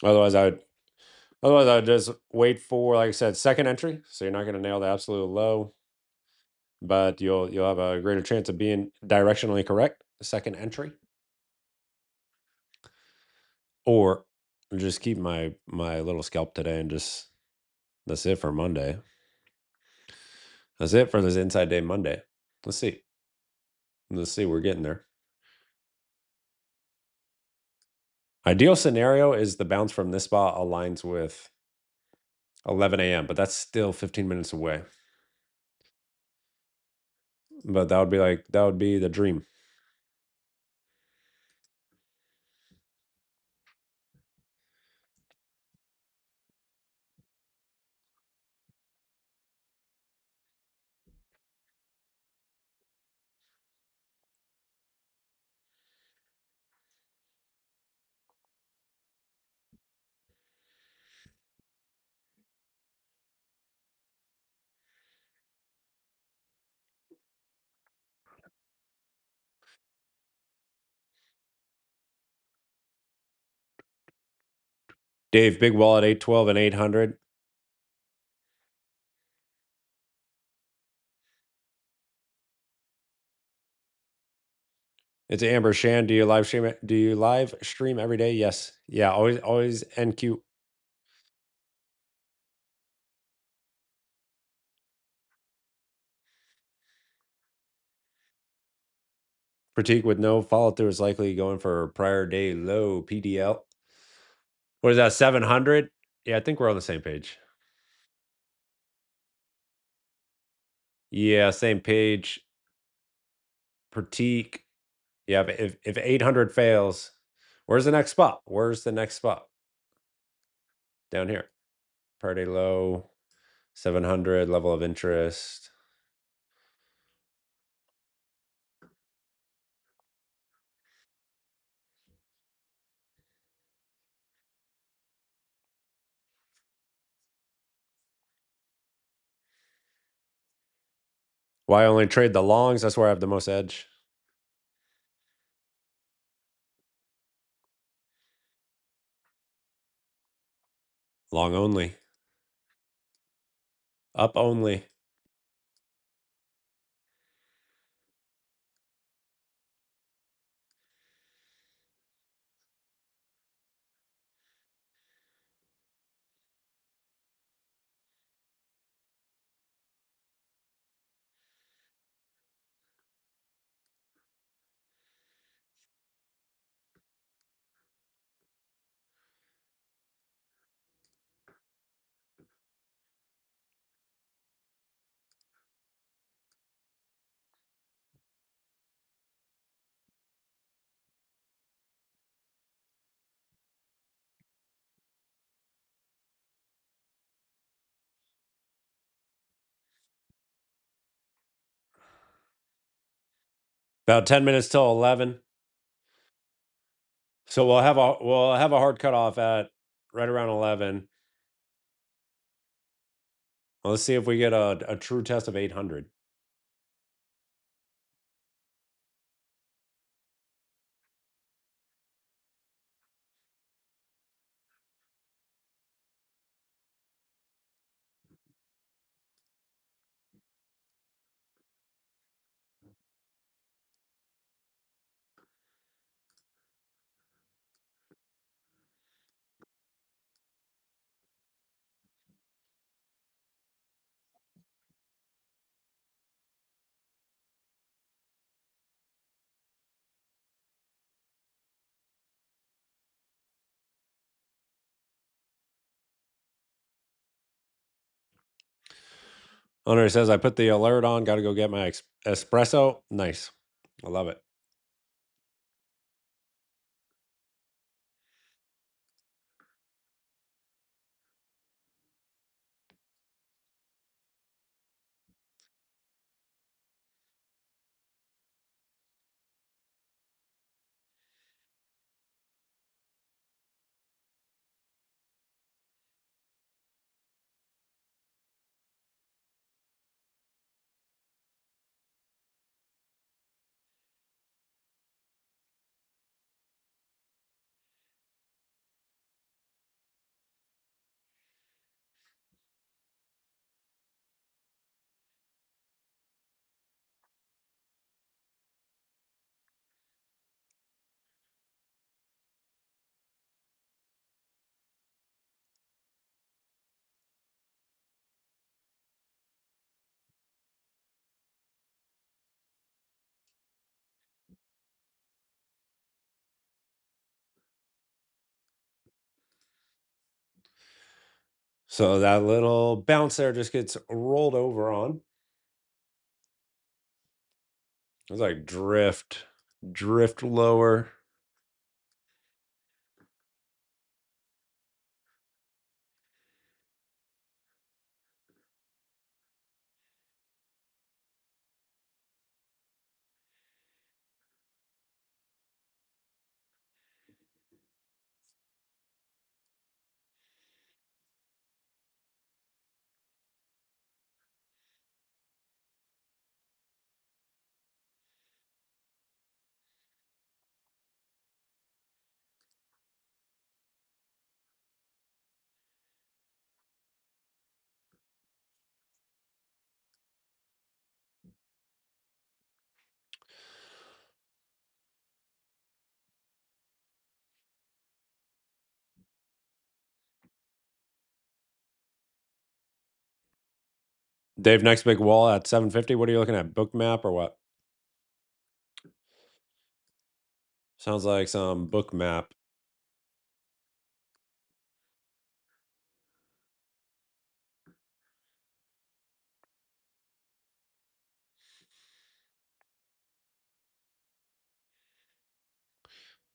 Otherwise, I would otherwise I would just wait for, like I said, second entry. So you're not going to nail the absolute low, but you'll have a greater chance of being directionally correct. The second entry, or just keep my little scalp today and just that's it for Monday. That's it for this inside day Monday. Let's see. Let's see. We're getting there. Ideal scenario is the bounce from this spot aligns with 11 a.m., but that's still 15 minutes away. But that would be the dream. Dave, big wall at 812 and 800. It's Amber Shan. Do you live stream it? Do you live stream every day? Yes. Yeah, always NQ. Critique with no follow through is likely going for prior day low PDL. What is that? 700? Yeah, I think we're on the same page. Yeah, same page. Critique. Yeah, but if 800 fails, where's the next spot? Where's the next spot? Down here. Prior day low, 700 level of interest. Why only trade the longs? That's where I have the most edge. Long only. Up only. About 10 minutes till 11. So we'll have a hard cutoff at right around 11. Let's see if we get a true test of 800. Owner says I put the alert on. Got to go get my espresso. Nice. I love it. So that little bounce there just gets rolled over on. It's like drift lower. Dave, next big wall at 750. What are you looking at? Book map or what? Sounds like some book map.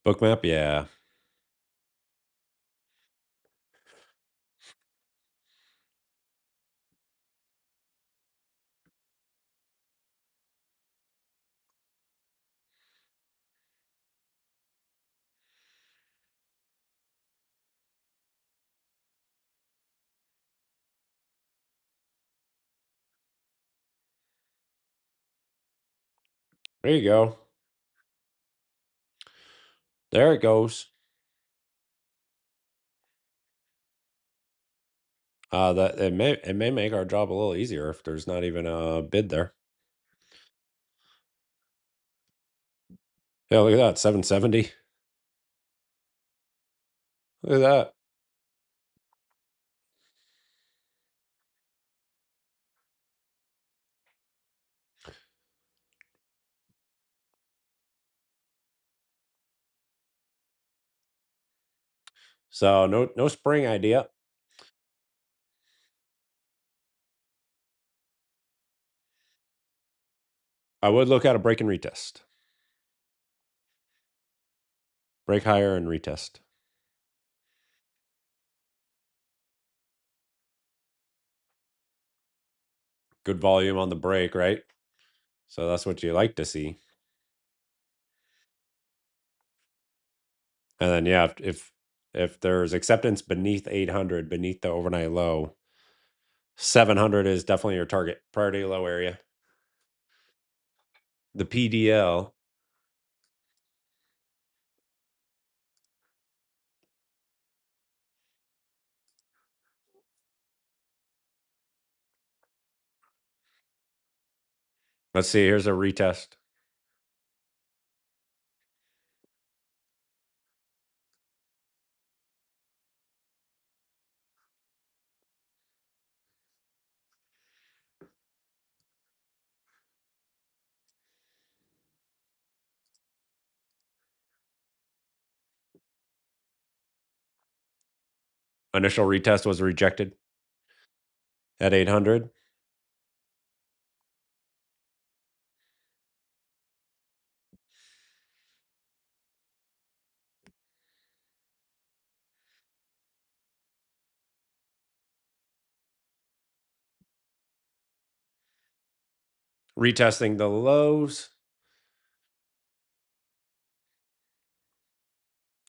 Book map, yeah. There you go. There it goes. That it may make our job a little easier if there's not even a bid there. Yeah, look at that, 770. Look at that. So no spring idea. I would look at a break and retest. Break higher and retest. Good volume on the break, right? So that's what you like to see. And then yeah, if there's acceptance beneath 800, beneath the overnight low, 700 is definitely your target priority low area. The PDL. Let's see. Here's a retest. Initial retest was rejected at 800. Retesting the lows.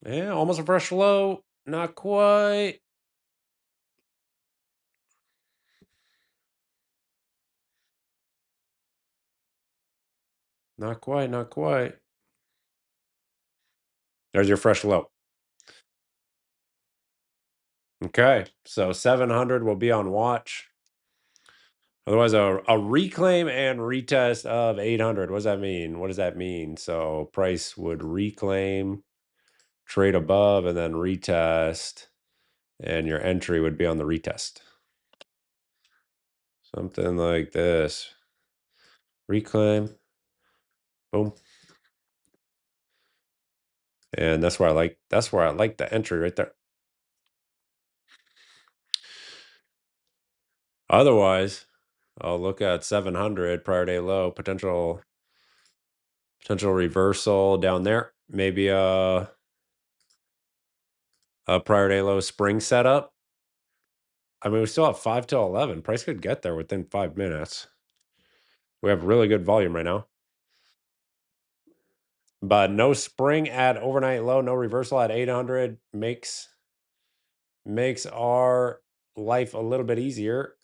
Yeah, almost a fresh low. Not quite. Not quite. Not quite. There's your fresh low. Okay. So 700 will be on watch. Otherwise, a reclaim and retest of 800. What does that mean? What does that mean? So price would reclaim, trade above, and then retest. And your entry would be on the retest. Something like this. Reclaim. Boom. And that's where I like the entry right there. Otherwise, I'll look at 700 prior day low, potential reversal down there. Maybe a prior day low spring setup. I mean, we still have 5 till 11. Price could get there within 5 minutes. We have really good volume right now. But no spring at overnight low, no reversal at 800 makes our life a little bit easier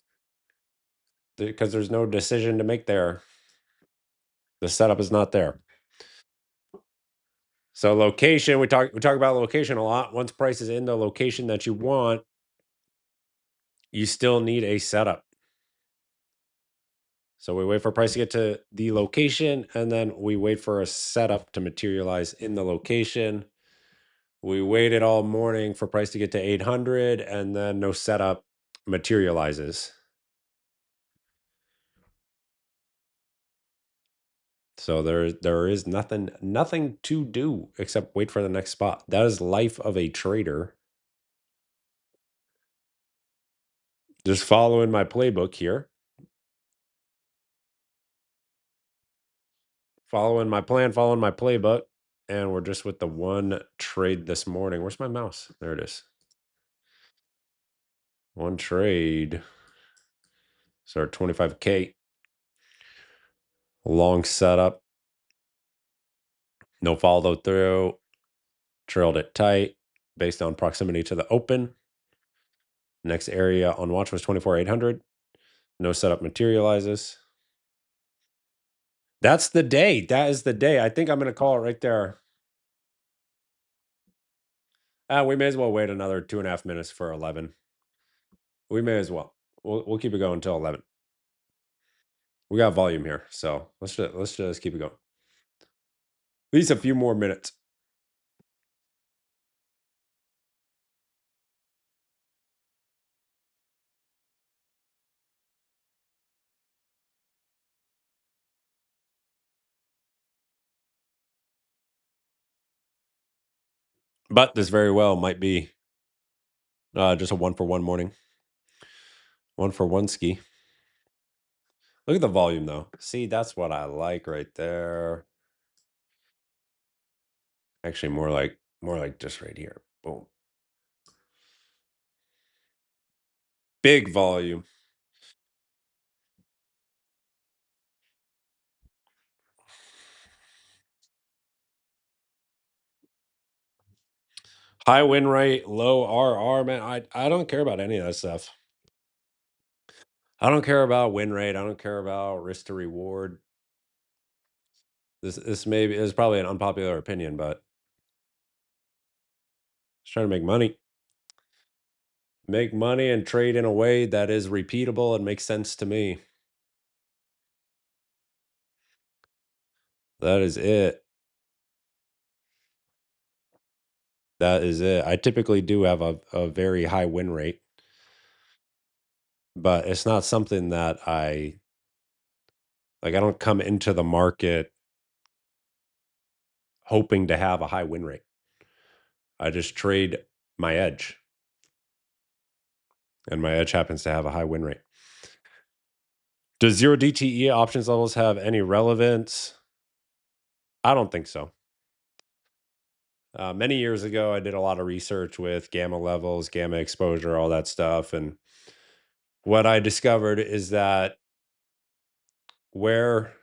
because there's no decision to make there. The setup is not there. So location, we talk about location a lot. Once price is in the location that you want, you still need a setup. So we wait for price to get to the location, and then we wait for a setup to materialize in the location. We waited all morning for price to get to 800, and then no setup materializes. So there is nothing to do except wait for the next spot. That is life of a trader. Just following my playbook here. Following my plan, following my playbook, and we're just with the one trade this morning. Where's my mouse? There it is. One trade. So our 25K. Long setup. No follow through. Trailed it tight based on proximity to the open. Next area on watch was 24,800. No setup materializes. That's the day. That is the day. I think I'm going to call it right there. We may as well wait another 2.5 minutes for 11. We may as well. We'll keep it going until 11. We got volume here, so let's just keep it going. At least a few more minutes. But this very well might be just a 1-for-1 morning. 1-for-1 ski. Look at the volume though. See, that's what I like right there. Actually, more like just right here. Boom. Big volume. High win rate, low RR, man. I don't care about any of that stuff. I don't care about win rate. I don't care about risk to reward. This maybe is probably an unpopular opinion, but just trying to make money. Make money and trade in a way that is repeatable and makes sense to me. That is it. That is it. I typically do have a very high win rate, but it's not something that I like. I don't come into the market hoping to have a high win rate. I just trade my edge, and my edge happens to have a high win rate. Does zero DTE options levels have any relevance? I don't think so. Many years ago, I did a lot of research with gamma levels, gamma exposure, all that stuff. And what I discovered is that where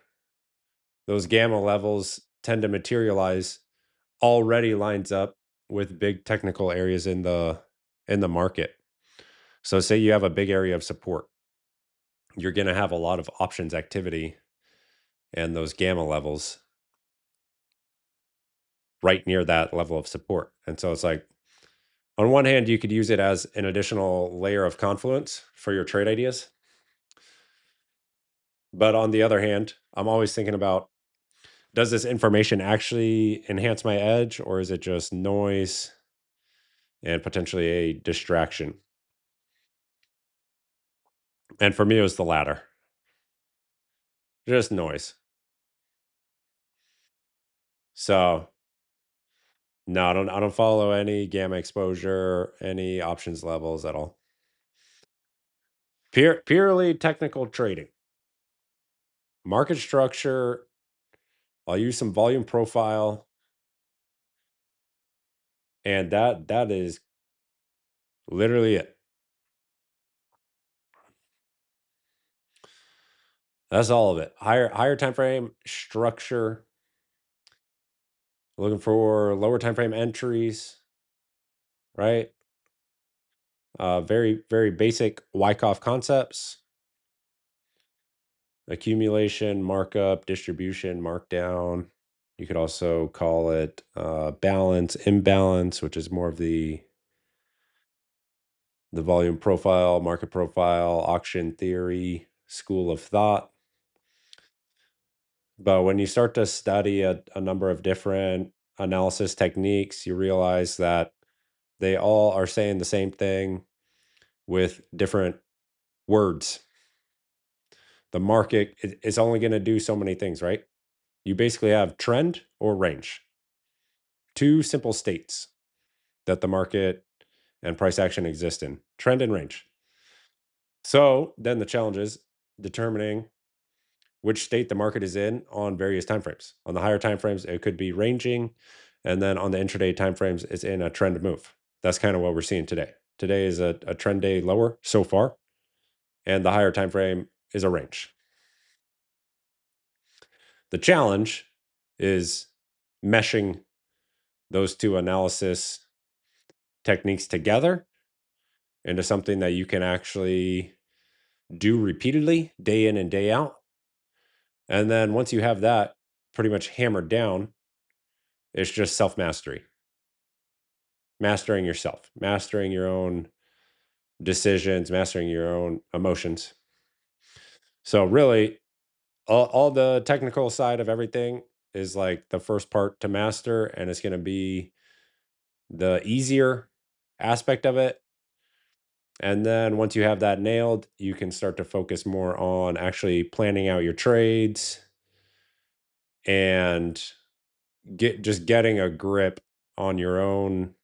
those gamma levels tend to materialize already lines up with big technical areas in the market. So say you have a big area of support, you're going to have a lot of options activity and those gamma levels right near that level of support. And so it's like, on one hand, you could use it as an additional layer of confluence for your trade ideas. But on the other hand, I'm always thinking about, does this information actually enhance my edge, or is it just noise and potentially a distraction? And for me, it was the latter, just noise. So no, I don't follow any gamma exposure, any options levels at all. Purely technical trading. Market structure, I'll use some volume profile, and that is literally it. That's all of it. Higher time frame structure, looking for lower time frame entries, right? Very basic Wyckoff concepts: accumulation, markup, distribution, markdown. You could also call it balance, imbalance, which is more of the volume profile, market profile, auction theory, school of thought. But when you start to study a number of different analysis techniques, you realize that they all are saying the same thing with different words. The market is only going to do so many things, right? You basically have trend or range, two simple states that the market and price action exist in: trend and range. So then the challenge is determining which state the market is in on various timeframes. On the higher timeframes, it could be ranging, and then on the intraday timeframes, it's in a trend move. That's kind of what we're seeing today. Today is a trend day lower so far, and the higher time frame is a range. The challenge is meshing those two analysis techniques together into something that you can actually do repeatedly, day in and day out. And then once you have that pretty much hammered down, it's just self mastery, mastering yourself, mastering your own decisions, mastering your own emotions. So, really, all the technical side of everything is like the first part to master, and it's going to be the easier aspect of it. And then once you have that nailed, you can start to focus more on actually planning out your trades and getting a grip on your own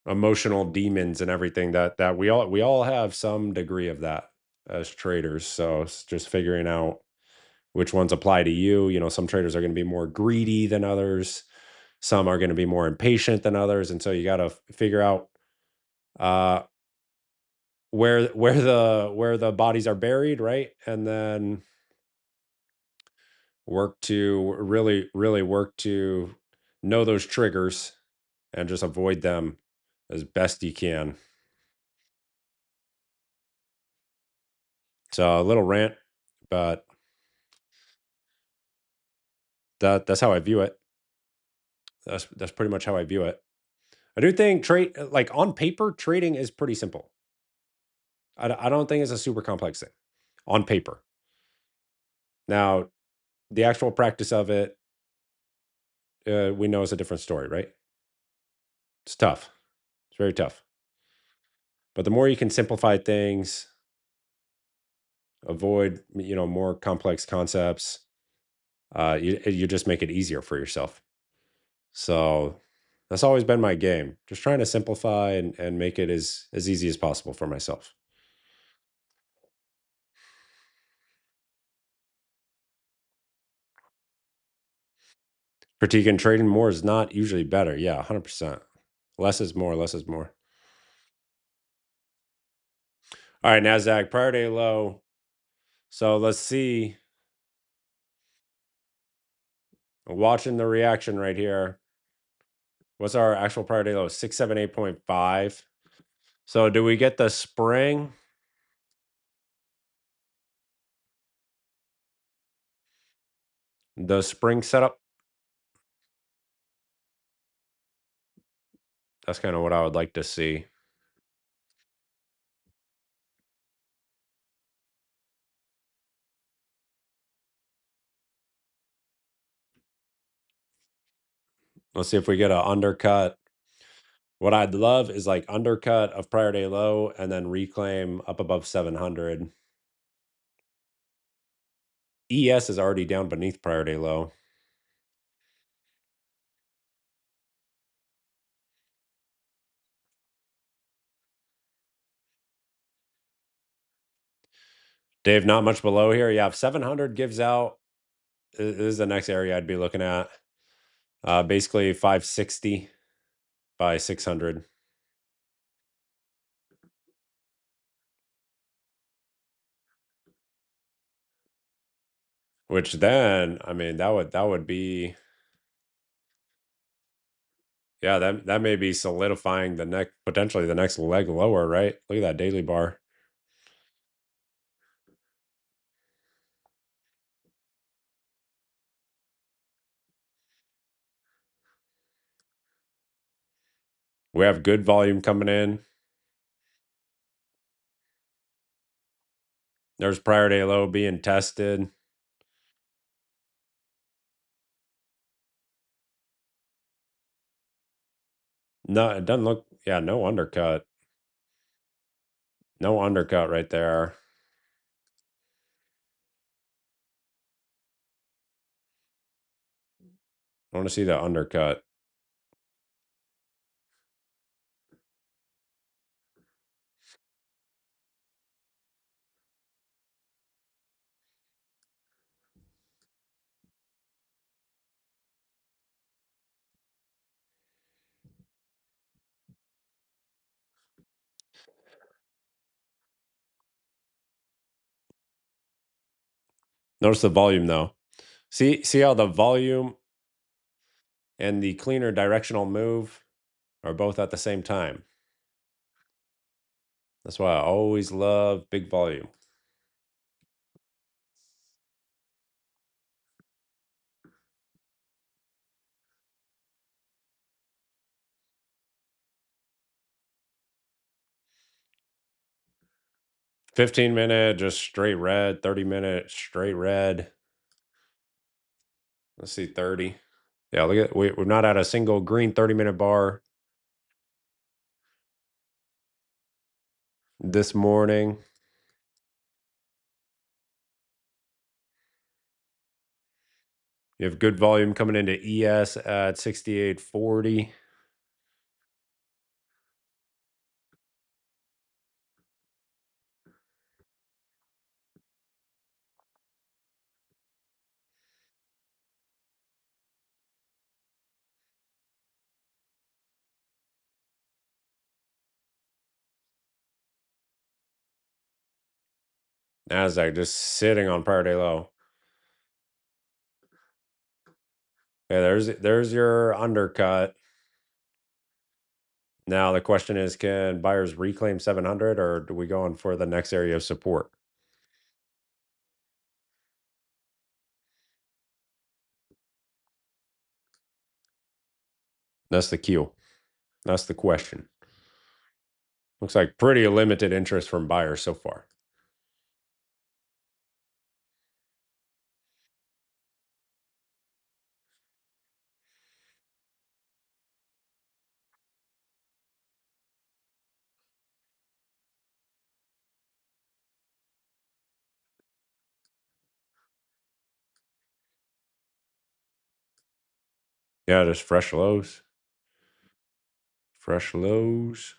emotional demons and everything that we all have some degree of that as traders. So it's just figuring out which ones apply to you. Some traders are going to be more greedy than others. Some are going to be more impatient than others, and so you got to figure out uh, where the bodies are buried, right? And then work to really work to know those triggers and just avoid them as best you can. So a little rant, but that's how I view it. That's pretty much how I view it. I do think trade, like on paper, trading is pretty simple. I don't think it's a super complex thing on paper. Now, the actual practice of it, we know is a different story, right? It's tough. It's very tough. But the more you can simplify things, avoid more complex concepts, you just make it easier for yourself. So that's always been my game. Just trying to simplify and make it as easy as possible for myself. Critique and trading more is not usually better. Yeah, 100%. Less is more, less is more. All right, NASDAQ prior day low. So let's see. Watching the reaction right here. What's our actual prior day low? 678.5. So do we get the spring? The spring setup? That's kind of what I would like to see. Let's see if we get an undercut. What I'd love is like undercut of prior day low and then reclaim up above 700. ES is already down beneath prior day low. Dave, not much below here. Yeah, if 700 gives out, this is the next area I'd be looking at. Basically 560 by 600. Which then, I mean, that would be, yeah, that may be solidifying the next, potentially the next leg lower, right? Look at that daily bar. We have good volume coming in. There's prior day low being tested. No, it doesn't look, yeah, no undercut. No undercut right there. I want to see the undercut. Notice the volume though. See how the volume and the cleaner directional move are both at the same time. That's why I always love big volume. $15-minute just straight red, 30-minute straight red. Let's see 30. Yeah, look at we're not at a single green 30-minute bar this morning. You have good volume coming into ES at 68.40. Nasdaq just sitting on prior day low. Yeah, there's your undercut. Now the question is, can buyers reclaim 700 or do we go on for the next area of support? That's the cue. That's the question. Looks like pretty limited interest from buyers so far. Yeah, just fresh lows. Fresh lows.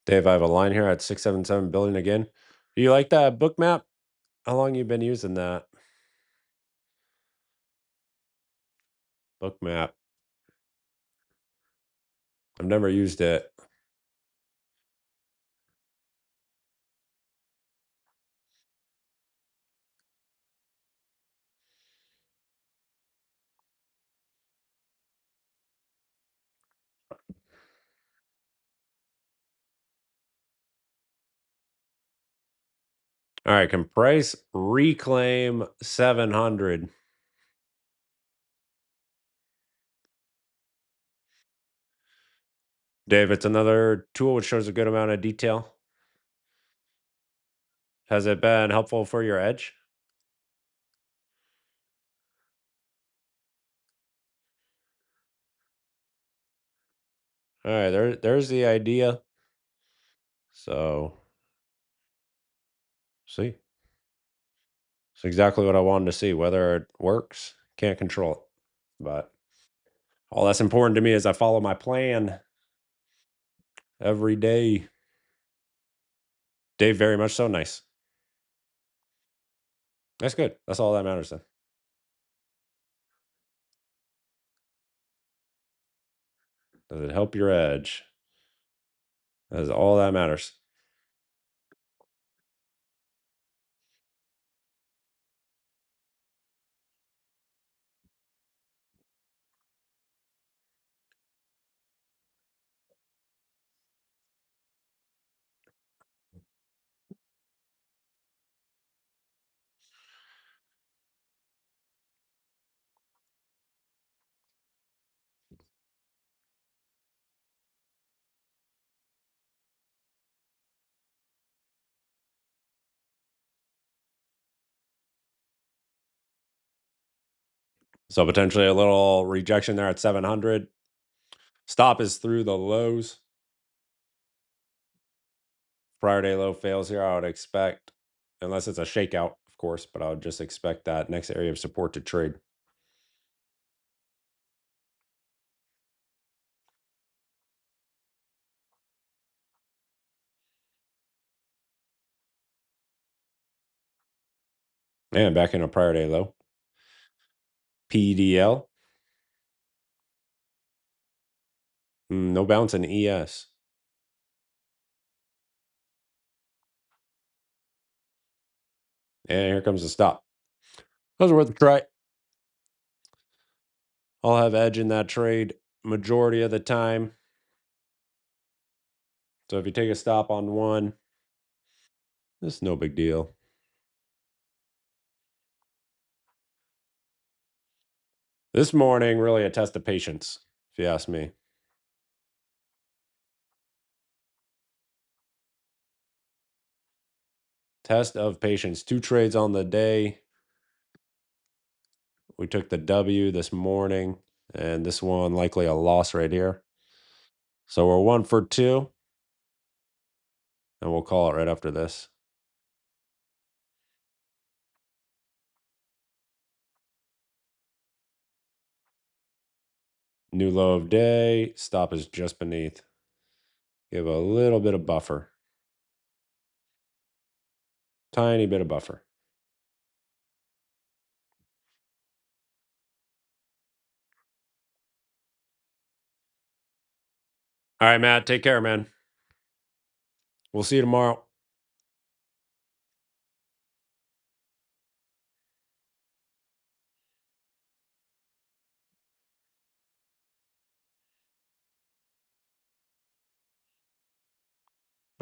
Dave, I have a line here at 677 billion again. Do you like that book map? How long you been using that book map? I've never used it. All right, can price reclaim 700? Dave, it's another tool which shows a good amount of detail. Has it been helpful for your edge? All right, there's the idea. So, see, it's exactly what I wanted to see. Whether it works, can't control it. But all that's important to me is I follow my plan every day. Dave, very much so. Nice. That's good. That's all that matters then. Does it help your edge? That's all that matters. So potentially a little rejection there at 700. Stop is through the lows. Prior day low fails here. I would expect, unless it's a shakeout, of course, but I would just expect that next area of support to trade. And back in a prior day low. PDL. No bounce in ES. And here comes the stop. Those are worth a try. I'll have edge in that trade majority of the time. So if you take a stop on one, it's no big deal. This morning, really a test of patience, if you ask me. Test of patience. 2 trades on the day. We took the W this morning, and this one likely a loss right here. So we're 1 for 2, and we'll call it right after this. New low of day. Stop is just beneath. Give a little bit of buffer. Tiny bit of buffer. All right, Matt. Take care, man. We'll see you tomorrow.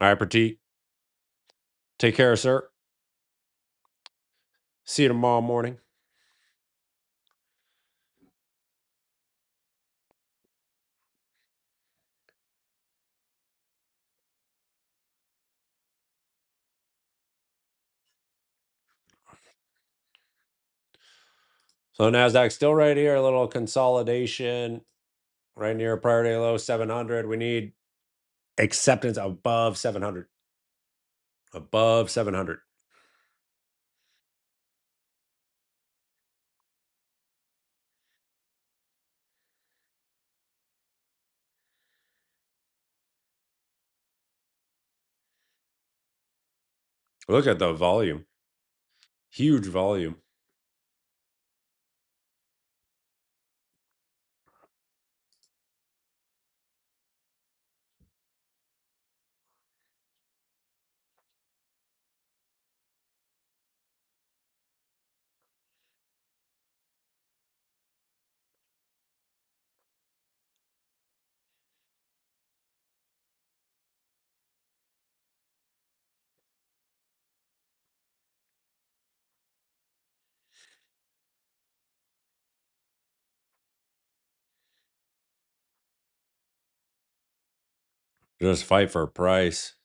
All right, Pratik. Take care, sir. See you tomorrow morning. So NASDAQ still right here, a little consolidation right near prior day low 700. We need acceptance above 700. Above 700. Look at the volume. Huge volume. Just fight for price.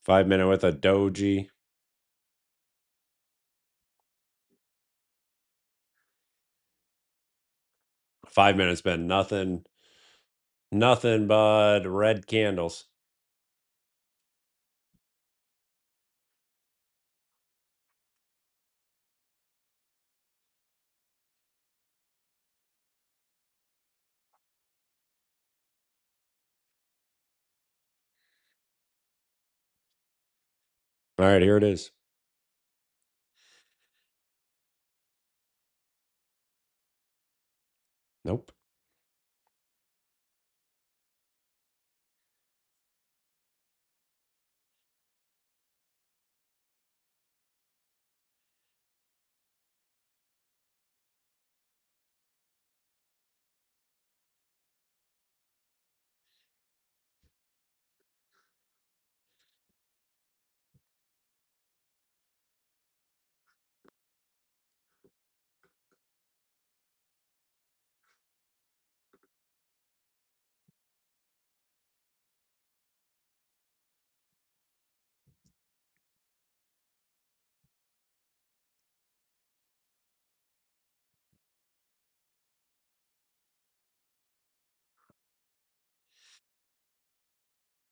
Five-minute with a doji. 5 minutes been nothing. Nothing but red candles. All right, here it is. Nope.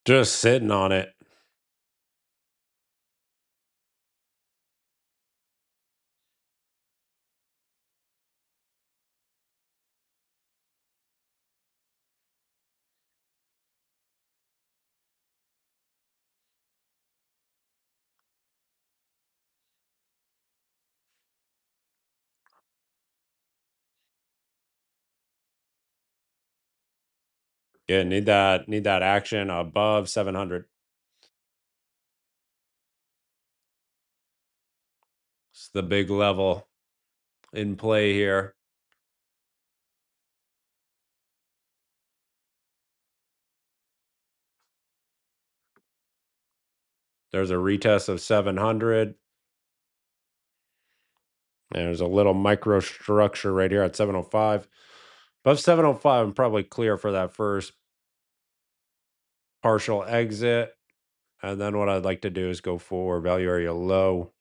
Just sitting on it. Yeah, need that action above 700. It's the big level in play here. There's a retest of 700. There's a little microstructure right here at 705. Above 705, I'm probably clear for that first partial exit. And then what I'd like to do is go for value area low,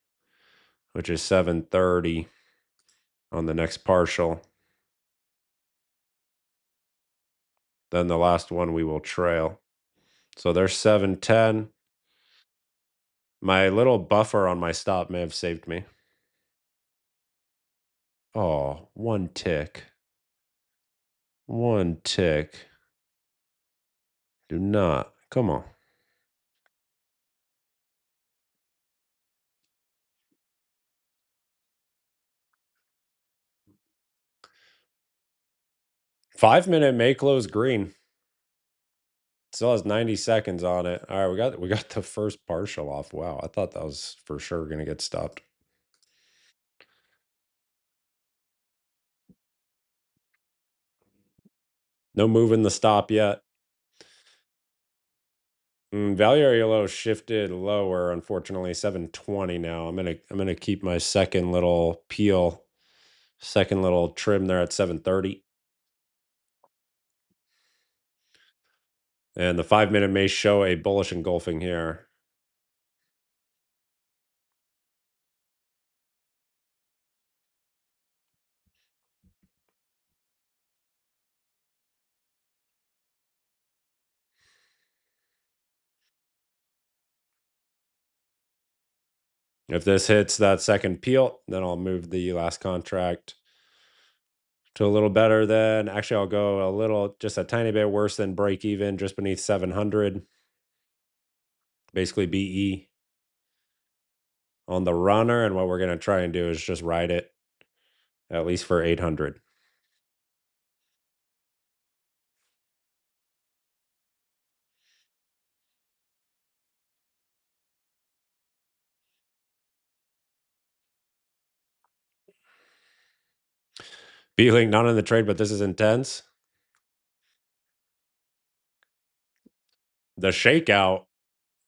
which is 730 on the next partial. Then the last one we will trail. So there's 710. My little buffer on my stop may have saved me. Oh, one tick. One tick. Do not. Come on. Five-minute may close green. Still has 90 seconds on it. All right, we got the first partial off. Wow, I thought that was for sure gonna get stopped. No move in the stop yet. Value area low shifted lower, unfortunately, 720 now. I'm gonna keep my second little peel, second little trim there at 730. And the 5-minute may show a bullish engulfing here. If this hits that second peel, then I'll move the last contract to a little better than, actually, I'll go a little, just a tiny bit worse than break even, just beneath 700. Basically BE on the runner. And what we're going to try and do is just ride it at least for 800. B-Link not in the trade, but this is intense. The shakeout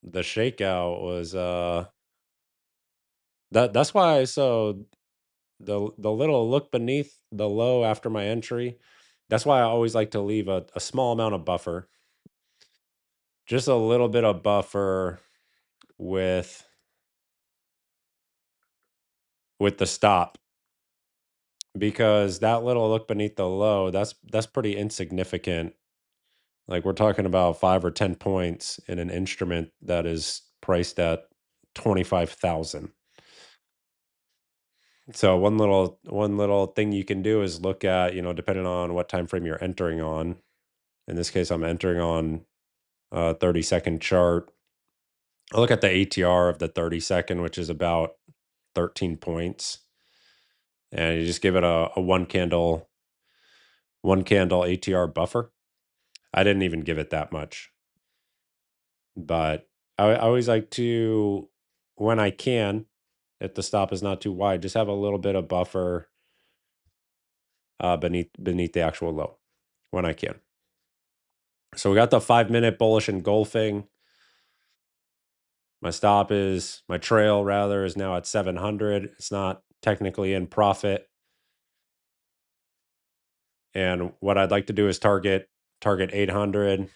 the shakeout was that's why. So the little look beneath the low after my entry, that's why I always like to leave a small amount of buffer, just a little bit of buffer with the stop, because that little look beneath the low, that's pretty insignificant. Like, we're talking about 5 or 10 points in an instrument that is priced at 25,000. So one little thing you can do is look at, depending on what time frame you're entering on. In this case, I'm entering on a 30-second chart. I look at the ATR of the 30-second, which is about 13 points, and you just give it a one candle ATR buffer. I didn't even give it that much, but I always like to, when I can, if the stop is not too wide, just have a little bit of buffer beneath the actual low when I can. So we got the 5-minute bullish engulfing. My trail rather is now at 700. It's not technically in profit. And what I'd like to do is target 800.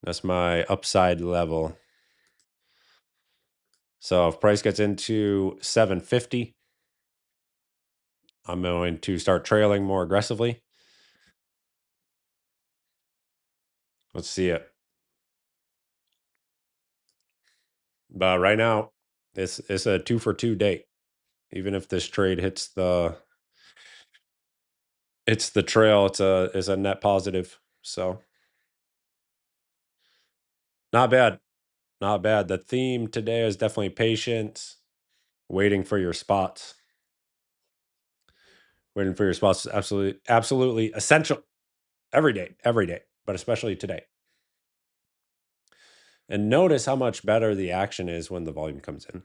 That's my upside level. So if price gets into 750, I'm going to start trailing more aggressively. Let's see it. But right now, it's a 2 for 2 day. Even if this trade hits the trail, it's a net positive. So not bad. Not bad. The theme today is definitely patience, waiting for your spots. Waiting for your spots is absolutely essential every day, but especially today. And notice how much better the action is when the volume comes in.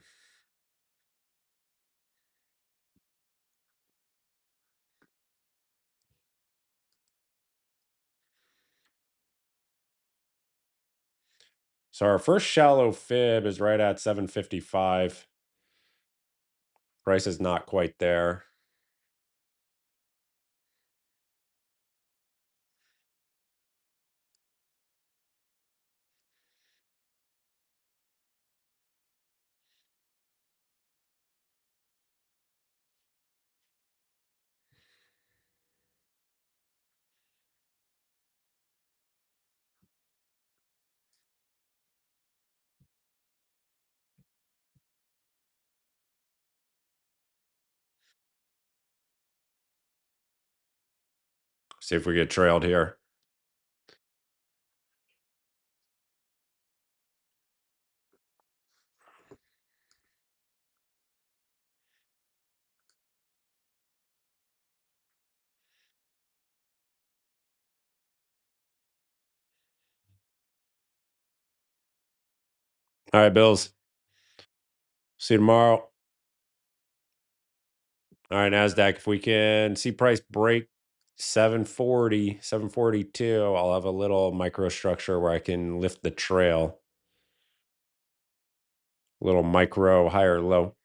So our first shallow fib is right at 755. Price is not quite there. See if we get trailed here. All right, Bills. See you tomorrow. All right, NASDAQ. If we can see price break 740, 742, I'll have a little microstructure where I can lift the trail. Little micro higher low.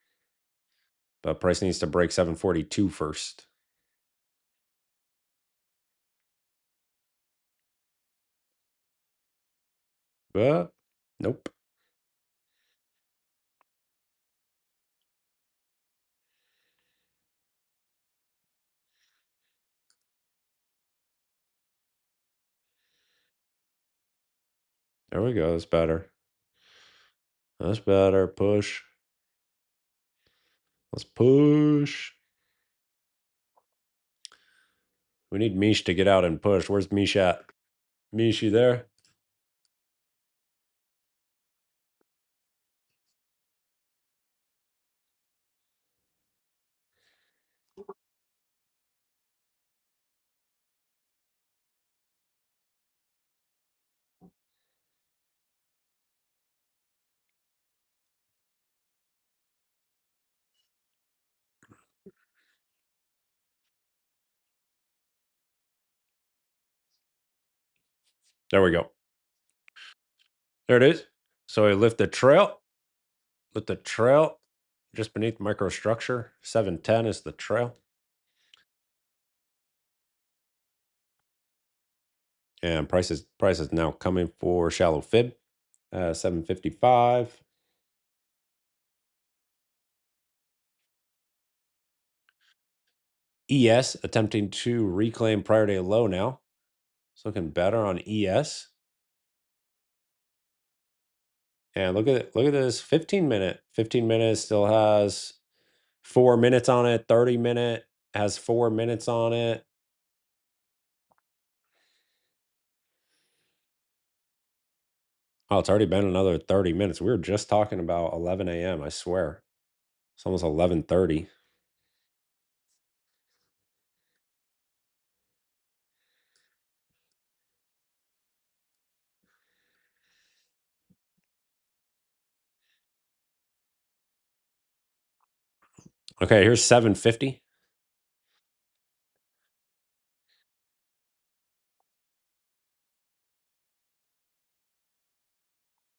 But price needs to break 742 first. But nope. There we go. That's better. That's better. Push. Let's push. We need Mish to get out and push. Where's Mish at? Mish, you there? There we go. There it is. So I lift the trail just beneath microstructure. 710 is the trail. And price is now coming for shallow fib. 755. ES attempting to reclaim prior day low now. It's looking better on ES. And look at it. Look at this 15 minute. 15 minutes still has 4 minutes on it. 30-minute has 4 minutes on it. Oh, it's already been another 30 minutes. We were just talking about 11 a.m. I swear. It's almost 11:30. Okay, here's 750.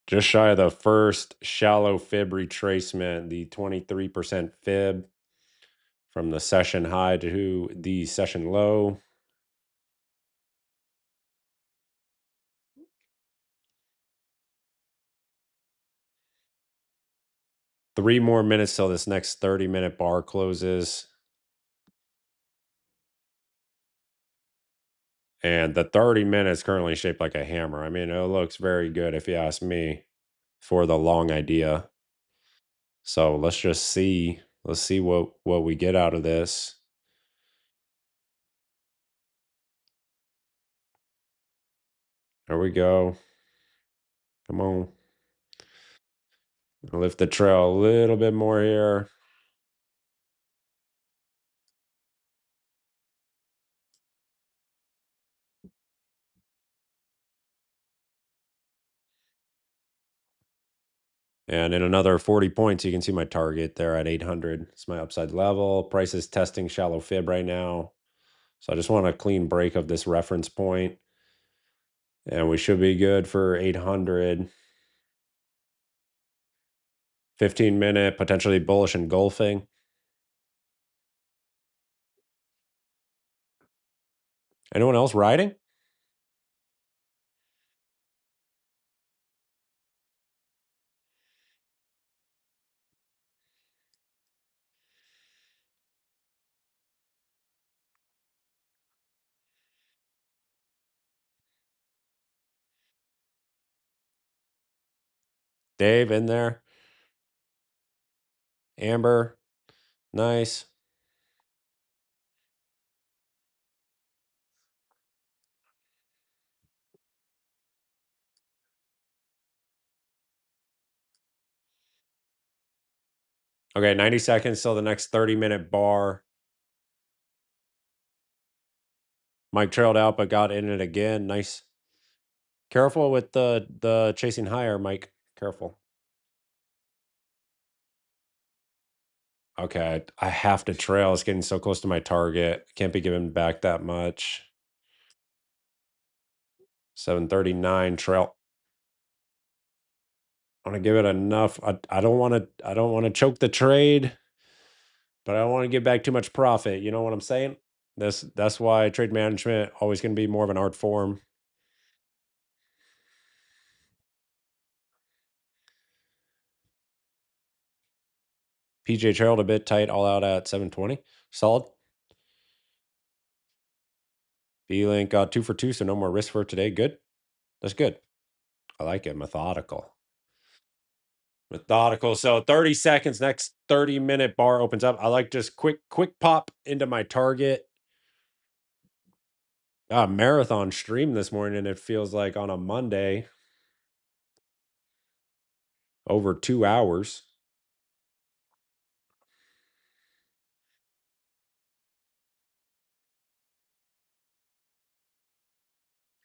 Just shy of the first shallow fib retracement, the 23% fib from the session high to the session low. Three more minutes till this next 30-minute bar closes. And the 30 minutes currently shaped like a hammer. I mean, it looks very good if you ask me for the long idea. So let's just see. Let's see what we get out of this. There we go. Come on. Lift the trail a little bit more here. And in another 40 points, you can see my target there at 800. It's my upside level. Price is testing shallow fib right now. So I just want a clean break of this reference point. And we should be good for 800. 15-minute, potentially bullish engulfing. Anyone else riding? Dave in there. Amber. Nice. Okay, 90 seconds till the next 30-minute bar. Mike trailed out, but got in it again. Nice. Careful with the chasing higher, Mike. Careful. Okay, I have to trail. It's getting so close to my target. Can't be giving back that much. 739 trail. I want to give it enough. I don't want to. I don't want to choke the trade, but I don't want to give back too much profit. You know what I'm saying? That's why trade management always going to be more of an art form. PJ trailed a bit tight, all out at 720. Solid. B-Link got 2 for 2, so no more risk for today. Good. That's good. I like it. Methodical. Methodical. So 30 seconds, next 30-minute bar opens up. I like just quick pop into my target. Marathon stream this morning, and it feels like on a Monday, over 2 hours.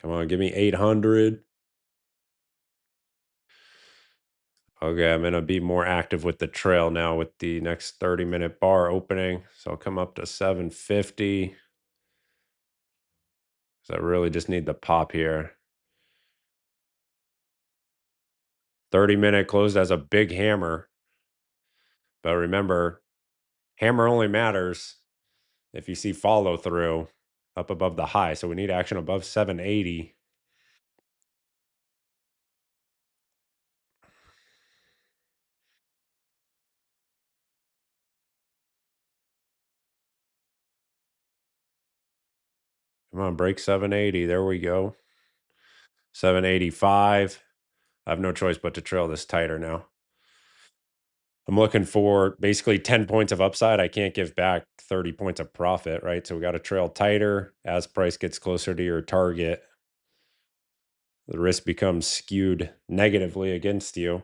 Come on, give me 800. Okay, I'm gonna be more active with the trail now with the next 30-minute bar opening. So I'll come up to 750. So I really just need the pop here. 30-minute closed as a big hammer. But remember, hammer only matters if you see follow through up above the high. So we need action above 780. Come on, break 780. There we go. 785. I have no choice but to trail this tighter now. I'm looking for basically 10 points of upside. I can't give back 30 points of profit, right? So we got to trail tighter as price gets closer to your target. The risk becomes skewed negatively against you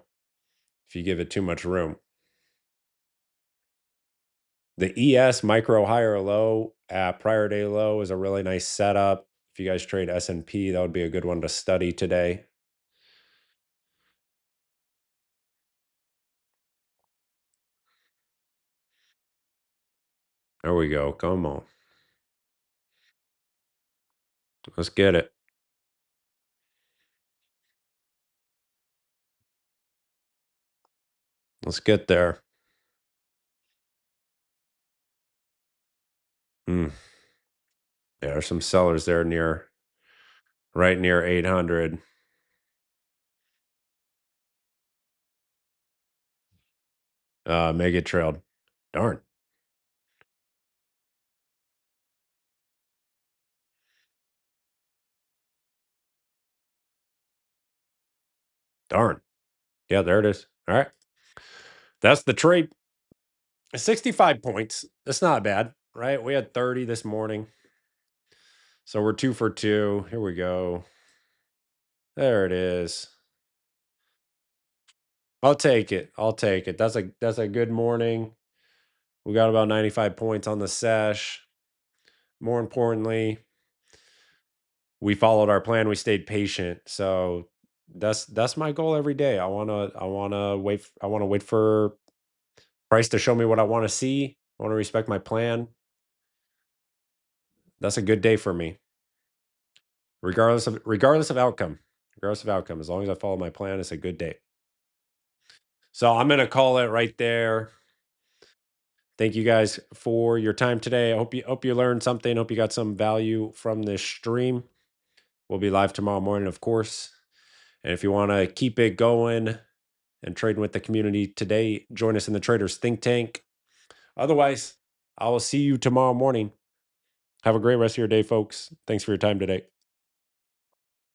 if you give it too much room. The ES micro high or low at prior day low is a really nice setup. If you guys trade S&P, that would be a good one to study today. There we go. Come on. Let's get it. Let's get there. Mm. Yeah, there's some sellers there right near 800. Mega trailed. Darn. Darn. Yeah, there it is. All right. That's the trade. 65 points. That's not bad, right? We had 30 this morning. So we're 2 for 2. Here we go. There it is. I'll take it. I'll take it. That's a good morning. We got about 95 points on the sesh. More importantly, we followed our plan. We stayed patient. So that's my goal every day. I want to wait for price to show me what I want to see. I want to respect my plan. That's a good day for me. Regardless of outcome. Regardless of outcome. As long as I follow my plan, it's a good day. So I'm gonna call it right there. Thank you guys for your time today. I hope you learned something. Hope you got some value from this stream. We'll be live tomorrow morning, of course. And if you want to keep it going and trading with the community today, join us in the Traders Think Tank. Otherwise, I will see you tomorrow morning. Have a great rest of your day, folks. Thanks for your time today.